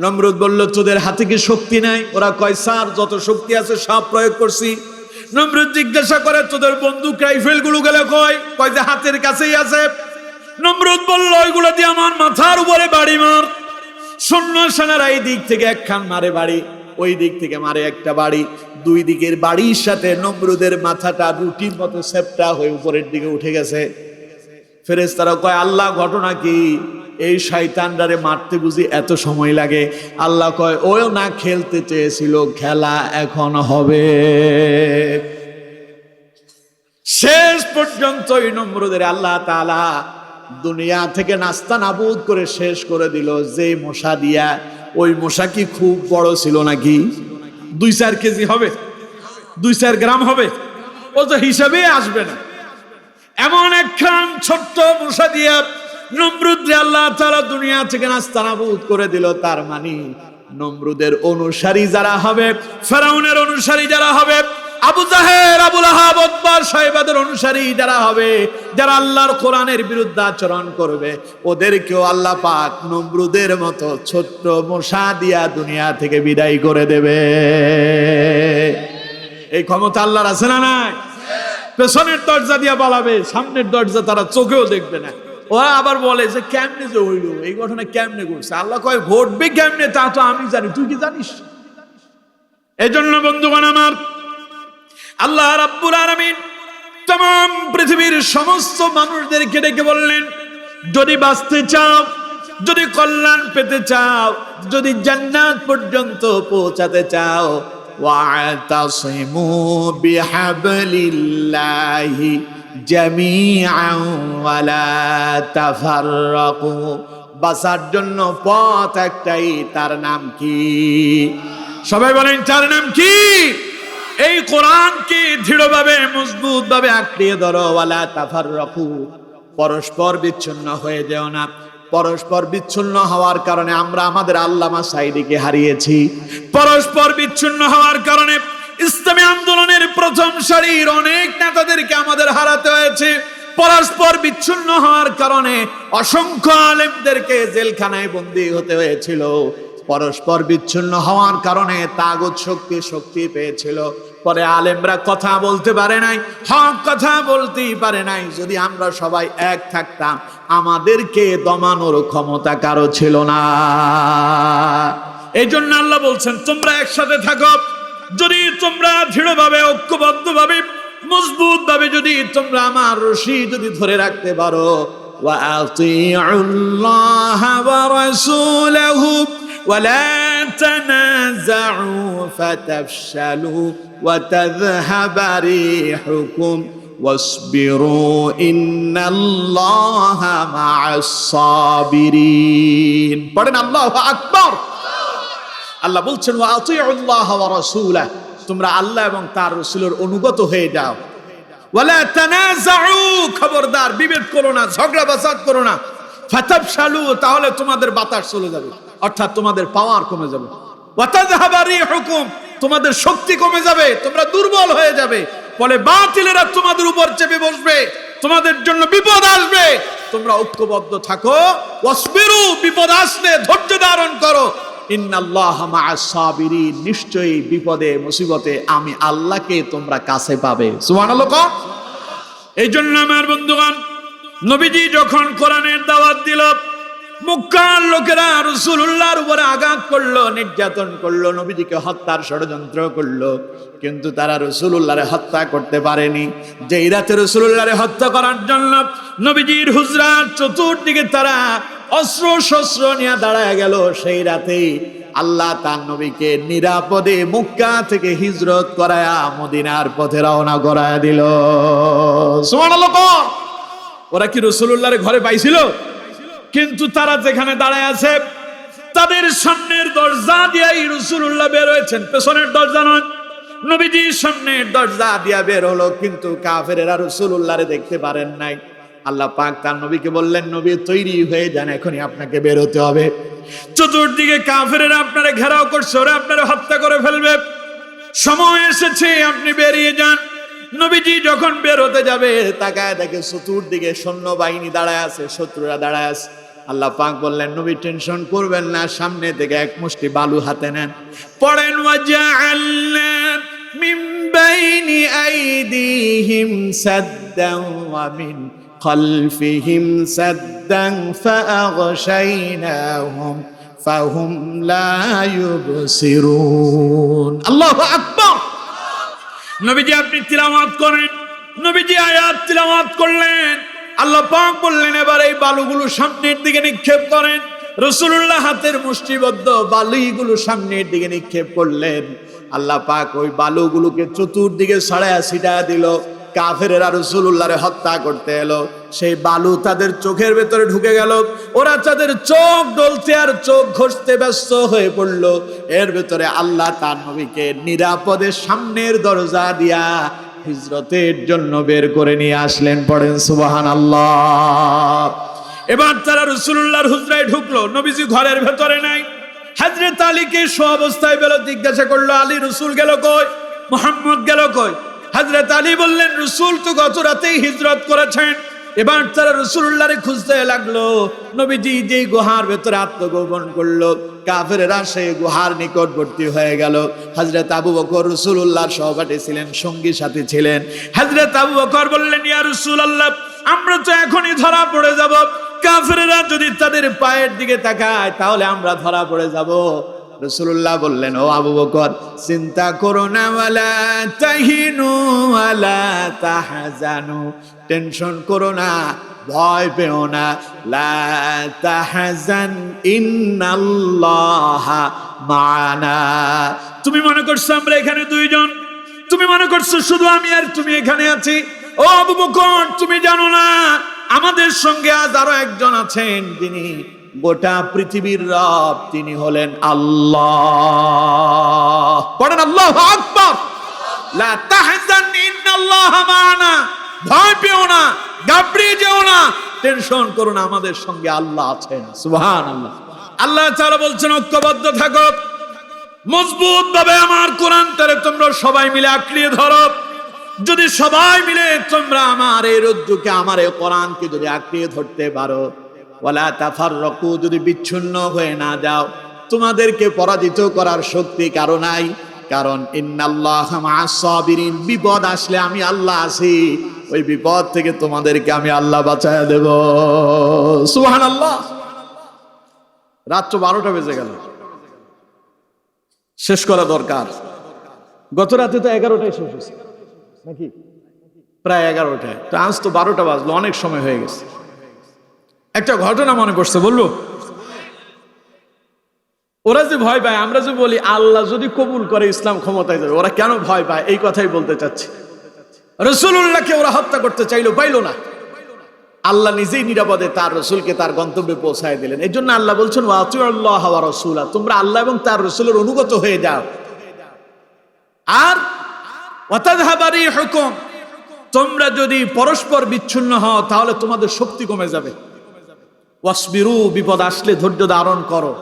নমরুদ বলল, তোদের হাতে কি শক্তি নাই? ওরা কয়, স্যার যত শক্তি আছে সব প্রয়োগ করছি। নমরুদ জিজ্ঞাসা করে, তোদের বন্দুক রাইফেল গুলো গেলে কয়? কয় যে হাতের কাছেই আছে। নমরুদ বলল, ওইগুলো দিয়ে আমার মাথার উপরে বাড়ি মার। সৈন্য সেনারা এই দিক থেকে একখান মারে বাড়ি, ওই দিক থেকে মারে একটা বাড়ি। দুই দিকের বাড়ির সাথে নমরুদের মাথাটা রুটির মতো সেপটা হয়ে উপরের দিকে উঠে গেছে। ফেরেশতারা কয়, আল্লাহ ঘটনা কি? এই শয়তানটারে মারতে বুঝি এত সময় লাগে? আল্লাহ কয়, ও না খেলতে চেয়েছিল, খেলা এখন হবে। শেষ পর্যন্ত এই নমরুদের আল্লাহ তাআলা দুনিয়া থেকে নাস্তা নাবুদ করে শেষ করে দিল। যে মশা দিয়া, ওই মশা কি খুব বড় ছিল নাকি? 2-4 কেজি হবে, 2-4 গ্রাম হবে, ও তো হিসাবে আসবে না। এমন একখান ছোট্ট মশা দিয়া নমরুদরে আল্লাহ তাআলা দুনিয়া থেকে নাস্তানাবুদ করে দিল। তার মানে নমরুদের অনুসারী যারা হবে, ফেরাউনের অনুসারী যারা হবে, আবু জাহেল, আবু লাহাব, উতবা, শায়বাদের অনুসারী যারা হবে, যারা আল্লাহর কোরআনের বিরুদ্ধে আচরণ করবে, ওদেরকেও আল্লাহ পাক নমরুদের মতো ছোট্ট মশা দিয়া দুনিয়া থেকে বিদায় করে দেবে। এই ক্ষমতা আল্লাহর আছে না নাই? পেছনের দরজা দিয়া পালাবে, সামনের দরজা তারা চোখেও দেখবে না। ওরা আবার বলে যে কেমনে যে হইল, এই ঘটনা কেমনে ঘটছে? আল্লাহ কয়, ঘটবে কেমনে তা তো আমি জানি, তুই কি জানিস? এই জন্য বন্ধুগণ আমার, আল্লাহ রাব্বুল আলামিন तमाम পৃথিবীর সমস্ত মানুষদেরকে ডেকে বললেন, যদি বাঁচতে চাও, যদি কল্যাণ পেতে চাও, যদি জান্নাত পর্যন্ত পৌঁছাতে চাও, ওয়াতাসিমু বিহাবলিল্লাহি জামিআন ওয়ালা তাফাররাকু। বাঁচার জন্য পথ একটাই, তার নাম কি? সবাই বলেন, তার নাম কি? এই কোরআনকে দৃঢ়ভাবে মজবুত ভাবে আঁকড়িয়ে ধরো। ওয়ালা তাফাররাকু, পরস্পর বিচ্ছিন্ন হয়ে যেও না। পরস্পর বিচ্ছিন্ন হওয়ার কারণে আমরা আমাদের আল্লামা সাঈদীকে হারিয়েছি। পরস্পর বিচ্ছিন্ন হওয়ার কারণে ইসলামী আন্দোলনের প্রথম সারির অনেক নেতাদেরকে আমাদের হারাতে হয়েছে। পরস্পর বিচ্ছিন্ন হওয়ার কারণে অসংখ্য আলেমদেরকে জেলখানায় বন্দী হতে হয়েছিল। পরস্পর বিচ্ছিন্ন হওয়ার কারণে তাগুত শক্তি পেয়েছিল। পরে আলেমরা কথা বলতে পারে নাই, হক কথা বলতেই পারে নাই। যদি আমরা সবাই এক থাকতাম, আমাদেরকে দমানোর ক্ষমতা কারো ছিল না। এই জন্য আল্লাহ বলছেন, তোমরা একসাথে থাকো। যদি তোমরা দৃঢ়ভাবে, ঐক্যবদ্ধভাবে, মজবুত ভাবে যদি তোমরা আমার রশি যদি ধরে রাখতে পারো, ওয়া আতিউল্লাহ ওয়া রাসূলাহু ওয়া লা তানাযাউ ফাতাফশালু ওয়া তাযহাবা রিহুকুম ওয়াসবিরু ইন্নাল্লাহা মা'আস সাবিরিন। পড়েন আল্লাহু আকবার। আল্লাহ বলছেন, ওয়া আতিউল্লাহ ওয়া রাসূলাহু, তোমরা আল্লাহ এবং তার রাসূলের অনুগত হয়ে যাও। ওয়ালা তানাযাউ, খবরদার বিভেদ করো না, ঝগড়া বাসাদ করো না। ফাতাফশালু, তাহলে তোমাদের বাতাস চলে যাবে, অর্থাৎ তোমাদের পাওয়ার কমে যাবে। ওয়া তাযহাবা রিহুকুম, তোমাদের শক্তি কমে যাবে, তোমরা দুর্বল হয়ে যাবে। ফলে বাতিলেরা তোমাদের উপর চেপে বসবে, তোমাদের জন্য বিপদ আসবে। তোমরা ঐক্যবদ্ধ থাকো। ওয়াসবিরু, বিপদ আসলে ধৈর্য ধারণ করো। ইন্নাল্লাহা মা'আস সাবিরিন, নিশ্চয়ই বিপদে মুসিবতে আমি আল্লাহকে তোমরা কাছে পাবে। সুবহানাল্লাহ। এই জন্য আমার বন্ধুগণ, নবীজি যখন কোরআনের দাওয়াত দিল, মক্কার লোকেরা রাসূলুল্লাহর উপরে আঘাত করলো, নির্যাতন করলো, নবীজিকে হত্যার ষড়যন্ত্র করলো, কিন্তু তারা রাসূলুল্লাহরে হত্যা করতে পারেনি। যেই রাতে রাসূলুল্লাহরে হত্যা করার জন্য নবীজির হুজরার চতুর্দিকে তারা অস্ত্র শস্ত্র নিয়ে দাঁড়ায় গেল, সেই রাতেই আল্লাহ তার নবীকে নিরাপদে মক্কা থেকে হিজরত করায়া মদিনার পথে রওনা করায়া দিল। সুবহানাল্লাহ। ওরা কি রাসূলুল্লাহর ঘরে পাইছিল? কিন্তু তারা যেখানে দাঁড়ায় আছে, তাদের সামনের দরজা দিয়েই রাসূলুল্লাহ বের হয়েছেন, পেছনের দরজা নয়। নবীজির সামনের দরজা দিয়া বের হলো, কিন্তু কাফেরেরা রাসূলুল্লাহরে দেখতে পারেন নাই। আল্লাহ পাক তার নবীকে বললেন, নবী তৈরি হয়ে যান, এখনই আপনাকে বের হতে হবে। চতুর্দিকে কাফেরেরা আপনারে ঘেরাও করছে, ওরা আপনারে হত্যা করে ফেলবে, সময় এসেছে, আপনি বেরিয়ে যান। নবীজি যখন বের হতে যাবে, তাকায় দেখে চতুর্দিকে সৈন্যবাহিনী দাঁড়ায় আছে, শত্রুরা দাঁড়ায় আছে। আল্লাহ পাক বললেন, নবী টেনশন করবেন না, সামনে থেকে এক মুষ্টি বালু হাতে নেন, পড়েন ওয়াজআলনা মিন বাইনি আইদিহিম সাদ্দান ওয়া মিন খালফিহিম সাদ্দান ফাআগশাইনাহুম ফাহুম লা ইউবসিরুন। আল্লাহু আকবার। নবীজি আপনি তিলাওয়াত করেন। নবীজি আয়াত তিলাওয়াত করলেন। আল্লাহ পাক বললেন, এবার এই বালুগুলো সামনের দিকে নিক্ষেপ করেন। রাসূলুল্লাহ হাতের মুষ্টিবদ্ধ বালুগুলো সামনের দিকে নিক্ষেপ করলেন। আল্লাহ পাক ওই বালুগুলোকে চতুর্দিকে ছড়ায়া ছিটায়া দিল। কাফেরেরা রাসূলুল্লাহরে হত্যা করতে এলো, সেই বালু তাদের চোখের ভেতরে ঢুকে গেল। ওরা তাদের চোখ ডলতে আর চোখ ঘষতে ব্যস্ত হয়ে পড়লো। এর ভেতরে আল্লাহ তার নবীকে নিরাপদে সামনের দরজা দিয়া হিজরতের জন্য বের করে নিয়ে আসলেন। পড়েন সুবহানাল্লাহ। এবার তারা রাসূলুল্লাহর হুজরায় ঢুকলো, নবীজি ঘরের ভেতরে নাই। হযরত আলীকে শোয়া অবস্থায় পেল, জিজ্ঞাসা করলো, আলী রাসূল গেল কই, মুহাম্মদ গেল কই? হযরত আলী বললেন, রাসূল তো গত রাতেই হিজরত করেছেন। এবার তারা রাসূলুল্লাহরে খুঁজতে লাগলো। নবীজি যেই গুহার ভেতরে আত্মগোপন করলো, কাফেররা সেই গুহার নিকটবর্তী হয়ে গেল। হযরত আবু বকর রাসূলুল্লাহর সহপাঠী ছিলেন, সঙ্গী সাথী ছিলেন। হযরত আবু বকর বললেন, ইয়া রাসূলুল্লাহ, আমরা তো এখনই ধরা পড়ে যাব। কাফেররা যদি তাদের পায়ের দিকে তাকায়, তাহলে আমরা ধরা পড়ে যাব। রাসূলুল্লাহ বললেন, ও আবু বকর, চিন্তা করো না, ওয়ালা তাহিনু ওয়ালা তাহজানু, টেনশন করো না, ভয় পেও না। লা তাহজান ইন্নাল্লাহা মা'ানা। তুমি মনে করছো আমরা এখানে দুইজন, তুমি মনে করছো শুধু আমি আর তুমি এখানে আছি। ও আবু বকর, তুমি জানো না আমাদের সঙ্গে আজ আরো একজন আছেন, যিনি গোটা পৃথিবীর রব, তিনি হলেন আল্লাহ। পড়েন আল্লাহু আকবার। লা তাহজান ইন্নাল্লাহা মা'ানা, ভয় পেও না, ঘাবড়িয়ে যেও না, টেনশন করো না, আমাদের সঙ্গে আল্লাহ আছেন। সুবহানাল্লাহ। আল্লাহ তাআলা বলছেন ঐক্যবদ্ধ থাকো, মজবুত ভাবে আমার কোরআনটারে তোমরা সবাই মিলে আঁকড়িয়ে ধরো। যদি সবাই মিলে তোমরা আমার এই রজ্জুকে, আমার এই কোরআনকে যদি আঁকড়িয়ে ধরতে পারো, ওয়ালা তাফাররাকু, যদি বিচ্ছিন্ন হয়ে না যাও, তোমাদেরকে পরাজিত করার শক্তি কারো নাই। কারণ ইন্নাল্লাহা মা'আস সাবিরিন, বিপদ আসলে আমি আল্লাহ আছি, ওই বিপদ থেকে তোমাদেরকে আমি আল্লাহ বাঁচায় দেব। সুবহানাল্লাহ। রাত 12টা বেজে গেল, শেষ করা দরকার। গত রাতে তো 11টায় শেষ হয়েছে নাকি, প্রায় 11টায়, তো আজ তো 12টা বাজলো, অনেক সময় হয়ে গেছে। একটা ঘটনা মনে পড়ছে, বলবো? ওরা যে ভয় পায়, আমরা যে বলি আল্লাহ যদি কবুল করে ইসলাম ক্ষমতায় যাবে, ওরা কেন ভয় পায় এই কথাই বলতে চাচ্ছি। রাসূলুল্লাহকে ওরা হত্যা করতে চাইলো, পাইলো না। আল্লাহ নিজেই নিরাপদে তার রাসূলকে তার গন্তব্যে পৌঁছায় দিলেন। এই জন্য আল্লাহ বলছেন ওয়াতিউল্লাহ ওয়া রাসূলা, তোমরা আল্লাহ এবং তার রাসূলের অনুগত হয়ে যাও। আর ওয়াতাযহাবা রিহুকুম, তোমরা যদি পরস্পর বিচ্ছিন্ন হও তাহলে তোমাদের শক্তি কমে যাবে। ওয়াসবিরু, বিপদ আসলে ধৈর্য ধারণ করো।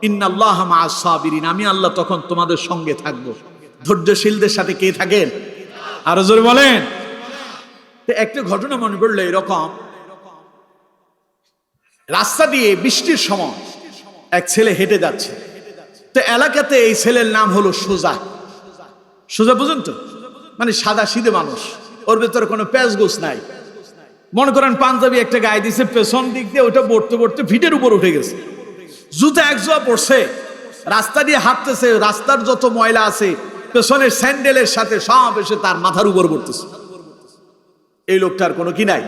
ইন্নাল্লাহা মা'আস সাবিরিন, আমি আল্লাহ তখন তোমাদের সঙ্গে থাকবো। ধৈর্যশীলদের সাথে কে থাকেন? আরো জোরে বলেন। একটা ঘটনা মনে পড়লো এরকম, রাস্তা দিয়ে বৃষ্টির সময় এক ছেলে হেঁটে যাচ্ছে। তো এলাকাতে এই ছেলের নাম হলো সোজা। সোজা বুঝুন তো, মানে সাদা সিধে মানুষ, ওর ভেতরে কোনো প্যাঁচগোছ নাই। মনে করেন পাঞ্জাবি একটা গায়ে দিছে, পেছন দিক দিয়ে ওটা বড়তে বড়তে ফিটের উপর উঠে গেছে, জুতা এক জোয়া পড়ছে, রাস্তা দিয়ে হাঁটতেছে, রাস্তার যত ময়লা আছে পেছনের স্যান্ডেলের সাথে সব এসে তার মাথার উপর পড়তেছে। এই লোকটার কোনো কি নাই,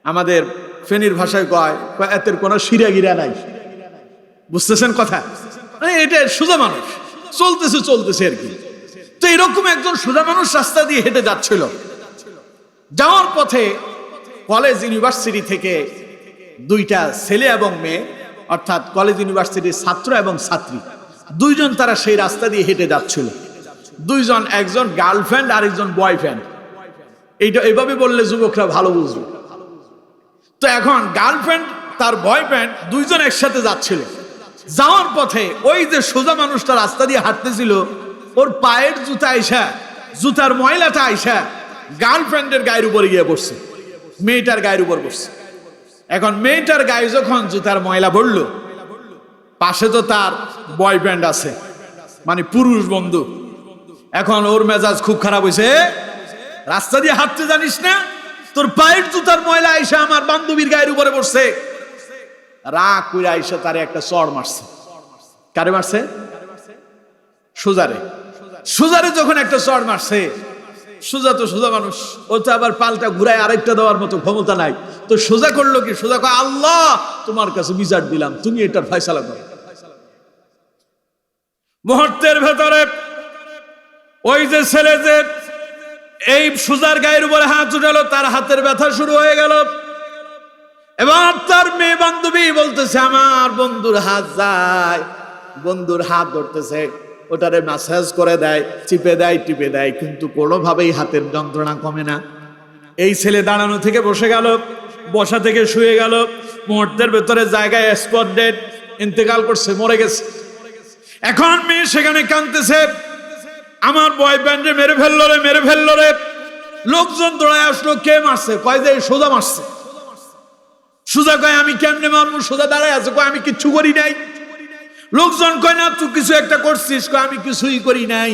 আমাদের ফেনীর ভাষায় কয় এতের কোনো শিরাগিরা নাই। বুঝতেছেন কথা? এটা সোজা মানুষ, চলতেছে আর কি। তো এরকম একজন সোজা মানুষ রাস্তা দিয়ে হেঁটে যাচ্ছিল। যাওয়ার পথে কলেজ ইউনিভার্সিটি থেকে দুইটা ছেলে এবং মেয়ে, অর্থাৎ কলেজ ইউনিভার্সিটির ছাত্র এবং ছাত্রী, দুইজন তারা সেই রাস্তা দিয়ে হেঁটে যাচ্ছিল। দুইজন, একজন গার্লফ্রেন্ড আর একজন বয়ফ্রেন্ড। এইটা এভাবে বললে যুবকরা ভালো বুঝবে। তো এখন গার্লফ্রেন্ড তার বয়ফ্রেন্ড দুইজন একসাথে যাচ্ছিল। যাওয়ার পথে ওই যে সোজা মানুষটা রাস্তা দিয়ে হাঁটতেছিল, ওর পায়ের জুতা আইসা, জুতার ময়লাটা আইসা গার্লফ্রেন্ডের গায়ের উপরে গিয়ে পড়ছে, মেয়েটার গায়ের উপর পড়ছে। এখন মেয়েটার গায়ে যখন জুতার ময়লা পড়লো, পাশে তো তার বয়ফ্রেন্ড আছে, মানে পুরুষ বন্ধু। এখন ওর মেজাজ খুব খারাপ হয়েছে, রাস্তা দিয়ে হাঁটতে জানিস না, তোর পায়ের জুতার ময়লা আইসা আমার বান্ধবীর গায়ের উপরে পড়ছে। রাগ করে আইসা তারে একটা চড় মারছে। কারে মারছে? সুজারে যখন একটা চড় মারছে, সোজা তো সোজা মানুষ, ও তো আবার পাল্টা ঘুরায় আরেকটা দেওয়ার মতো ক্ষমতা নাই। তো সোজা করলো কি, সোজা কয় আল্লাহ তোমার কাছে বিচার দিলাম, তুমি এটার ফয়সালা করো। মুহূর্তের ভেতরে ওই যে ছেলে যে এই সুজার গায়ের উপরে হাত উঠালো, তার হাতের ব্যথা শুরু হয়ে গেল। এবার তার মেয়ে বান্ধবী বলতেছে আমার বন্ধুর হাত যায়, বন্ধুর হাত ধরতেছে, ওটারে ম্যাসাজ করে দেয়, চিপে দেয়, টিপে দেয়, কিন্তু কোনোভাবেই হাতের যন্ত্রণা কমে না। এই ছেলে দাঁড়ানো থেকে বসে গেল, বসা থেকে শুয়ে গেল। মুহূর্তের ভেতরে জায়গায় স্পট ডেড, ইন্তেকাল করছে, মরে গেছে। এখন মেয়ে সেখানে কাঁদতেছে, আমার বয়ফ্রেন্ডে মেরে ফেললো রে। লোকজন দৌড়ায় আসলো, কে মারছে? কয় যে সোজা মারছে। সোজা কয় আমি কেমনে মারবো? সোজা দাঁড়ায় আছে, কয় আমি কিচ্ছু করি নাই। লোকজন কয় না তুই কিছু একটা করছিস, কয় আমি কিছুই করি নাই।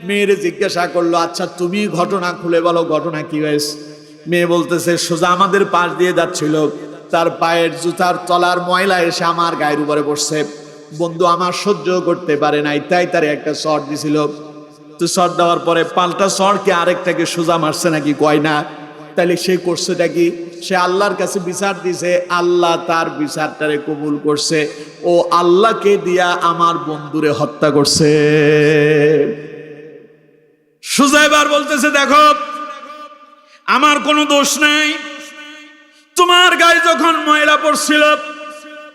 মেয়েরে জিজ্ঞাসা করলো আচ্ছা তুমি ঘটনা খুলে বলো, ঘটনা কি হয়েছে? মেয়ে বলতেছে সোজা আমাদের পাশ দিয়ে যাচ্ছিল, তার পায়ের জুতার তলার ময়লা এসে আমার গায়ের উপরে পড়ছে। বন্ধু আমার সহ্য করতে পারে নাই, তাই তারে একটা শট দিছিল। তো শট দেওয়ার পরে পাল্টা শট কি আরেকটাকে সোজা মারছে নাকি? কয় না। তাহলে সে করছেটা কি? সে আল্লাহর কাছে বিচার দিছে, আল্লাহ তার বিচারটারে কবুল করছে, ও আল্লাহকে দিয়া আমার বন্ধুরে হত্যা করছে। সোজা এবার বলতেছে দেখো আমার কোনো দোষ নাই, তোমার গায়ে যখন ময়লা পড়ছিল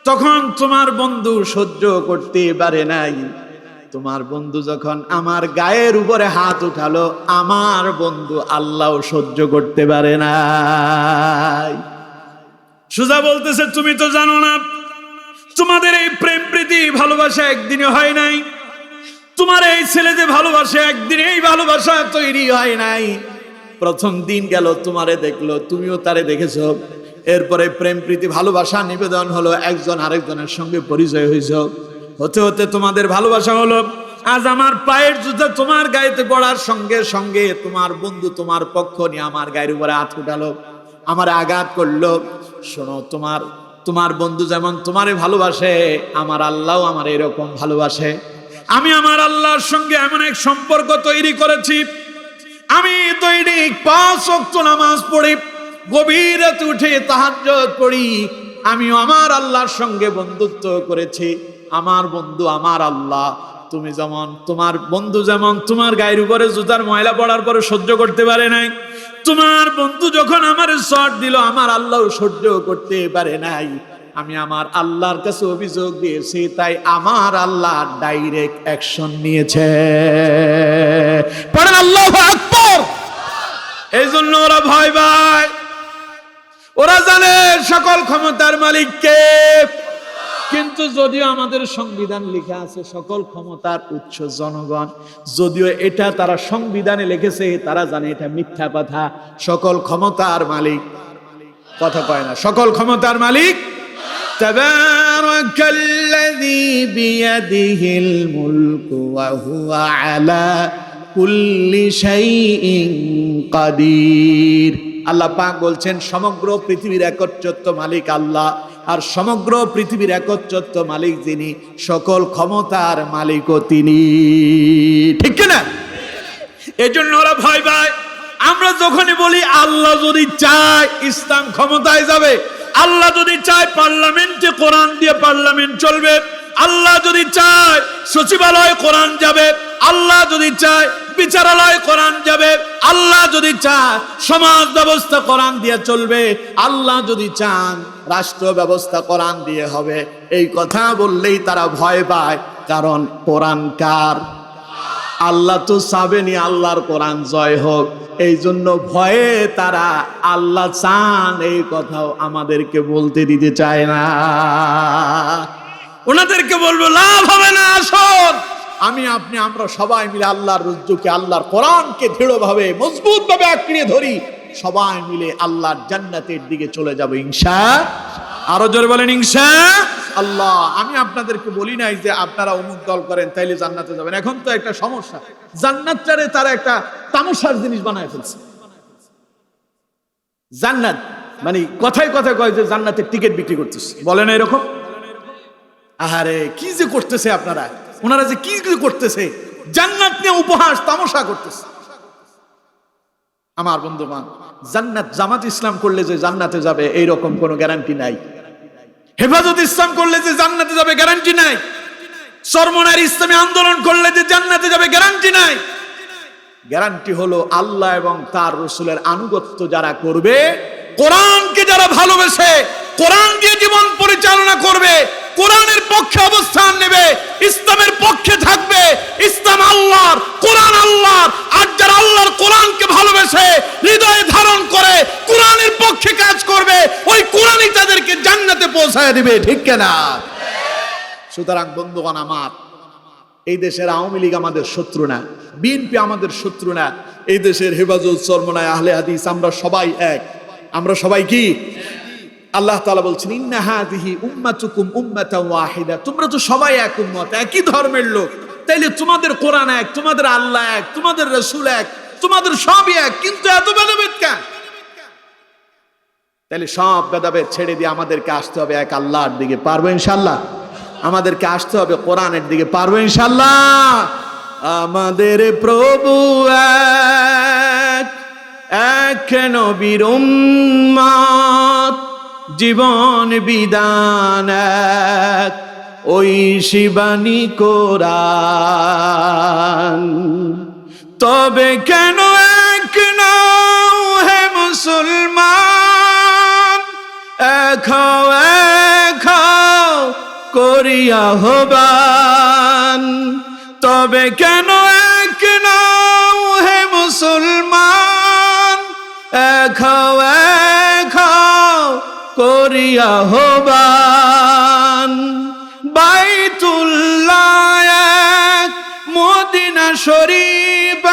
তখন তোমার বন্ধু সহ্য করতে পারে নাই। তোমার বন্ধু যখন আমার গায়ের উপরে হাত উঠালো, আমার বন্ধু আল্লাহ সহ্য করতে পারে নাই। সুজা বলতেছে তুমি তো জানো না, তোমাদের এই প্রেম প্রীতি ভালোবাসা একদিনে হয় নাই, তোমার এই ছেলে যে ভালোবাসা একদিনে এই ভালোবাসা তৈরি হয় নাই। প্রথম দিন গেল, তোমারে দেখলো, তুমিও তারে দেখেছো, এরপরে প্রেম প্রীতি ভালোবাসা নিবেদন হলো, একজন আরেকজনের সঙ্গে পরিচয় হয়েছে, হতে হতে তোমাদের ভালোবাসা হলো। আজ আমার পায়ের জুতা তোমার গায়েতে পড়ার সঙ্গে সঙ্গে তোমার বন্ধু তোমার পক্ষ নিয়ে আমার গায়ের উপরে হাত উঠালো, আমার আঘাত করলো। শোনো, তোমার বন্ধু যেমন তোমারে ভালোবাসে, আমার আল্লাহও আমার এরকম ভালোবাসে। আমি আমার আল্লাহর সঙ্গে এমন এক সম্পর্ক তৈরি করেছি, আমি দৈনিক 5 ওয়াক্ত নামাজ পড়ি, গভীর রাতে উঠে তাহাজ্জুদ পড়ি। আমি আমার আল্লাহর সঙ্গে বন্ধুত্ব করেছি। আমার বন্ধু আমার আল্লাহ। তুমি যেমন, তোমার বন্ধু যেমন তোমার গায়ের উপরে জুতার ময়লা পড়ার পরে সহ্য করতে পারে নাই, তোমার বন্ধু যখন আমার শট দিল আমার আল্লাহ সহ্য করতে পারে নাই। আমি আমার আল্লাহর কাছে অভিযোগ দিয়েছি, তাই আমার আল্লাহ ডাইরেক্ট অ্যাকশন নিয়েছে। পড়েন আল্লাহু আকবার। এই জন্য ওরা ভয় পায়, ওরা জানে সকল ক্ষমতার মালিক কে। কিন্তু যদিও আমাদের সংবিধান লেখা আছে সকল ক্ষমতার উৎস জনগণ, যদিও এটা তারা সংবিধানে লিখেছে, তারা জানে এটা মিথ্যা কথা। সকল ক্ষমতার মালিক, কথা কয় না, সকল ক্ষমতার মালিক তাবারাকাল্লাযী বিয়াদিহিল মুলকু ওয়া হুয়া আলা কুল্লি শাইইন কাদির। আল্লাহ পাক বলছেন সমগ্র পৃথিবীর একচ্ছত্র মালিক আল্লাহ, আর সমগ্র পৃথিবীর একচ্ছত্র মালিক যিনি, সকল ক্ষমতার মালিকও তিনি। ঠিক না? এজন্য ওরা ভয় পায়। আমরা যখনই বলি আল্লাহ যদি চায় ইসলাম ক্ষমতায় যাবে, আল্লাহ যদি চায় পার্লামেন্টে কোরআন দিয়ে পার্লামেন্ট চলবে, আল্লাহ যদি চায় সচিবালয় কোরআন যাবে, আল্লাহ যদি চায় বিচারালয় কোরআন যাবে, আল্লাহ যদি চায় সমাজ ব্যবস্থা কোরআন দিয়ে চলবে, আল্লাহ যদি চান রাষ্ট্র ব্যবস্থা কোরআন দিয়ে হবে, এই কথা বললেই তারা ভয় পায়। কারণ কোরআন কার? আল্লাহ তো চাবেনি আল্লাহর কোরআন জয় হোক, এই জন্য ভয়ে তারা আল্লাহ চান এই কথাও আমাদেরকে বলতে দিতে চায় না। ওনাদেরকে বলবো লাভ হবে না, আসুন আমি আপনি আমরা সবাই মিলে আল্লাহর রজ্জুকে, আল্লাহর কোরআনকে দৃঢ়ভাবে মজবুত ভাবে আঁকড়িয়ে ধরি, সবাই মিলে আল্লাহর জান্নাতের দিকে চলে যাব ইনশাআল্লাহ। আরো জোরে বলেন ইনশাআল্লাহ। আমি আপনাদেরকে বলি নাই যে আপনারা অমুক দল করেন তাইলে জান্নাতে যাবেন। এখন তো একটা সমস্যা, জান্নাতটারে তারা একটা তামাশার জিনিস বানায় ফেলছে। জান্নাত মানে কথায় কথায় কয় যে জান্নাতের টিকিট বিক্রি করতেছে, বলে না এরকম? আহারে কি যে করতেছে আপনারা, ওনারা যে কি করতেছে, জান্নাত নিয়ে উপহাস তামাশা করতেছে। আমার বন্ধুগণ, জান্নাত জামাত ইসলাম করলে যে জান্নাতে যাবে এইরকম কোনো গ্যারান্টি নাই। হেফাজত ইসলাম করলে যে জান্নাতে যাবে গ্যারান্টি নাই। চরমনার ইসলামী আন্দোলন করলে যে জান্নাতে যাবে গ্যারান্টি নাই। গ্যারান্টি হলো আল্লাহ এবং তার রাসূলের আনুগত্য যারা করবে, কোরআনকে যারা ভালোবেসে কোরআন দিয়ে জীবন পরিচালনা করবে, কোরআনের পক্ষে অবস্থান নেবে, ইসলামের পক্ষে থাকবে। ইসলাম আল্লাহর, কোরআন আল্লাহর, আর যারা আল্লাহর কোরআনকে ভালোবেসে হৃদয়ে ধারণ করে কোরআনের পক্ষে কাজ করবে, ওই কোরআনই তাদেরকে জান্নাতে পৌঁছায় দিবে। ঠিক কিনা? সুতরাং বন্ধুগণ আমার, এই দেশের আওয়ামী লীগ আমাদের শত্রু না, বিএনপি আমাদের শত্রু না, এই দেশের হেফাজত, চরমনায়, আহলে হাদিস আমরা সবাই এক। আমরা সবাই কি? আল্লাহ তাআলা বলছেন ইন্না হাযিহি উম্মাতুকুম উম্মাতান ওয়াহিদা, তোমরা তো সবাই এক উম্মত, একই ধর্মের লোক, তাইলে তোমাদের কোরআন এক, তোমাদের আল্লাহ এক, তোমাদের রাসূল এক, তোমাদের সবই এক, কিন্তু এত ভেদাভেদ কেন? তাইলে সব ভেদাভেদ ছেড়ে দিয়ে আমাদেরকে আসতে হবে এক আল্লাহর দিকে। পারবো ইনশাআল্লাহ? আমাদেরকে আসতে হবে কোরআনের দিকে। পারবো ইনশাআল্লাহ? আমাদের প্রভু এক, এক নবীর উম্মত, জীবন বিধান এক, ওই শিবানী কোরআন। তবে কেন এক নও হে মুসলমান, এক হও এক হও করিয়া হবান। তবে কেন এক নও হে মুসলমান, এক হও করিয়া আহ্বান। বাইতুল্লাহ এক, মদিনা শরীফ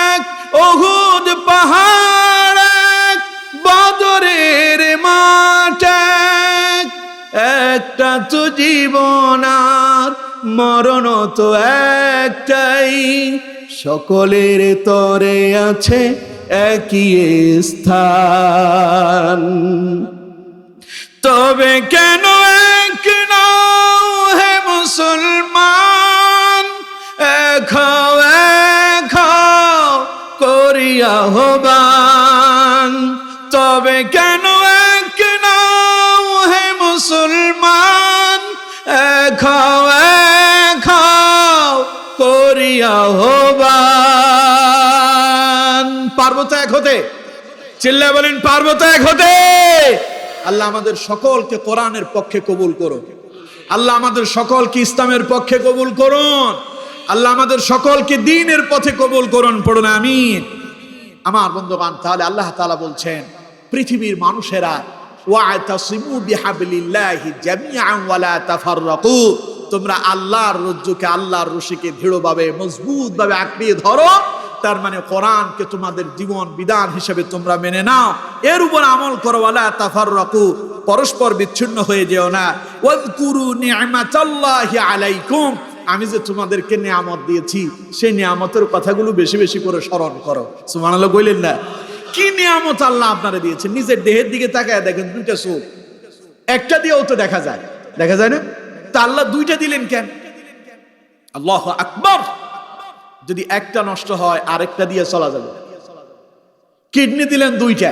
এক, উহুদ পাহাড় এক, বদরের মাঠ এক। একটা তো জীবন আর মরণ তো একটাই, সকলের তরে আছে একই স্থান। তবে কেন এক নাও হে মুসলমান, এক হও এক হও করিয়া আহ্বান। তবে কেন এক নাও হে মুসলমান, এক হও এক হও করিয়া আহ্বান। পারবো তো এক হতে? চিল্লায় বলেন পারবো তো এক হতে? আল্লাহ আমাদের সকলকে কোরআনের পক্ষে কবুল করুন। আল্লাহ আমাদের সকলকে ইসলামের পক্ষে কবুল করুন। আল্লাহ আমাদের সকলকে দ্বীনের পথে কবুল করুন। পড়ুন আমিন। আমার বন্ধুগণ, তাহলে আল্লাহ তাআলা বলছেন পৃথিবীর মানুষেরা ওয়া'তাসিমু বিহাবলিল্লাহি জামিআন ওয়া লা তাফাররাকু, তোমরা আল্লাহর রজ্জুকে, আল্লাহর রশিকে দৃঢ়ভাবে মজবুতভাবে আঁকড়িয়ে ধরো। তার মানে কোরআনকে তোমাদের জীবন বিধান হিসেবে তোমরা মেনে নাও, এর উপর আমল করো। ওয়ালা তাফাররাকু, পরস্পর বিচ্ছিন্ন হয়ে যেও না। ওয়াযকুরু নি'মাতাল্লাহি আলাইকুম, আমি যে তোমাদেরকে নিয়ামত দিয়েছি সেই নিয়ামতের কথাগুলো বেশি বেশি করে স্মরণ করো। সুবহানাল্লাহ বললেন না? কি নিয়ামত আল্লাহ আপনারা দিয়েছেন। নিজের দেহের দিকে তাকায় দেখেন, দুইটা চোখ, একটা দিয়েও তো দেখা যায়, দেখা যায় না? তা আল্লাহ দুইটা দিলেন কেন? আল্লাহু আকবার। যদি একটা নষ্ট হয় আরেকটা দিয়ে চলা যাবে। কিডনি দিলেন দুইটা,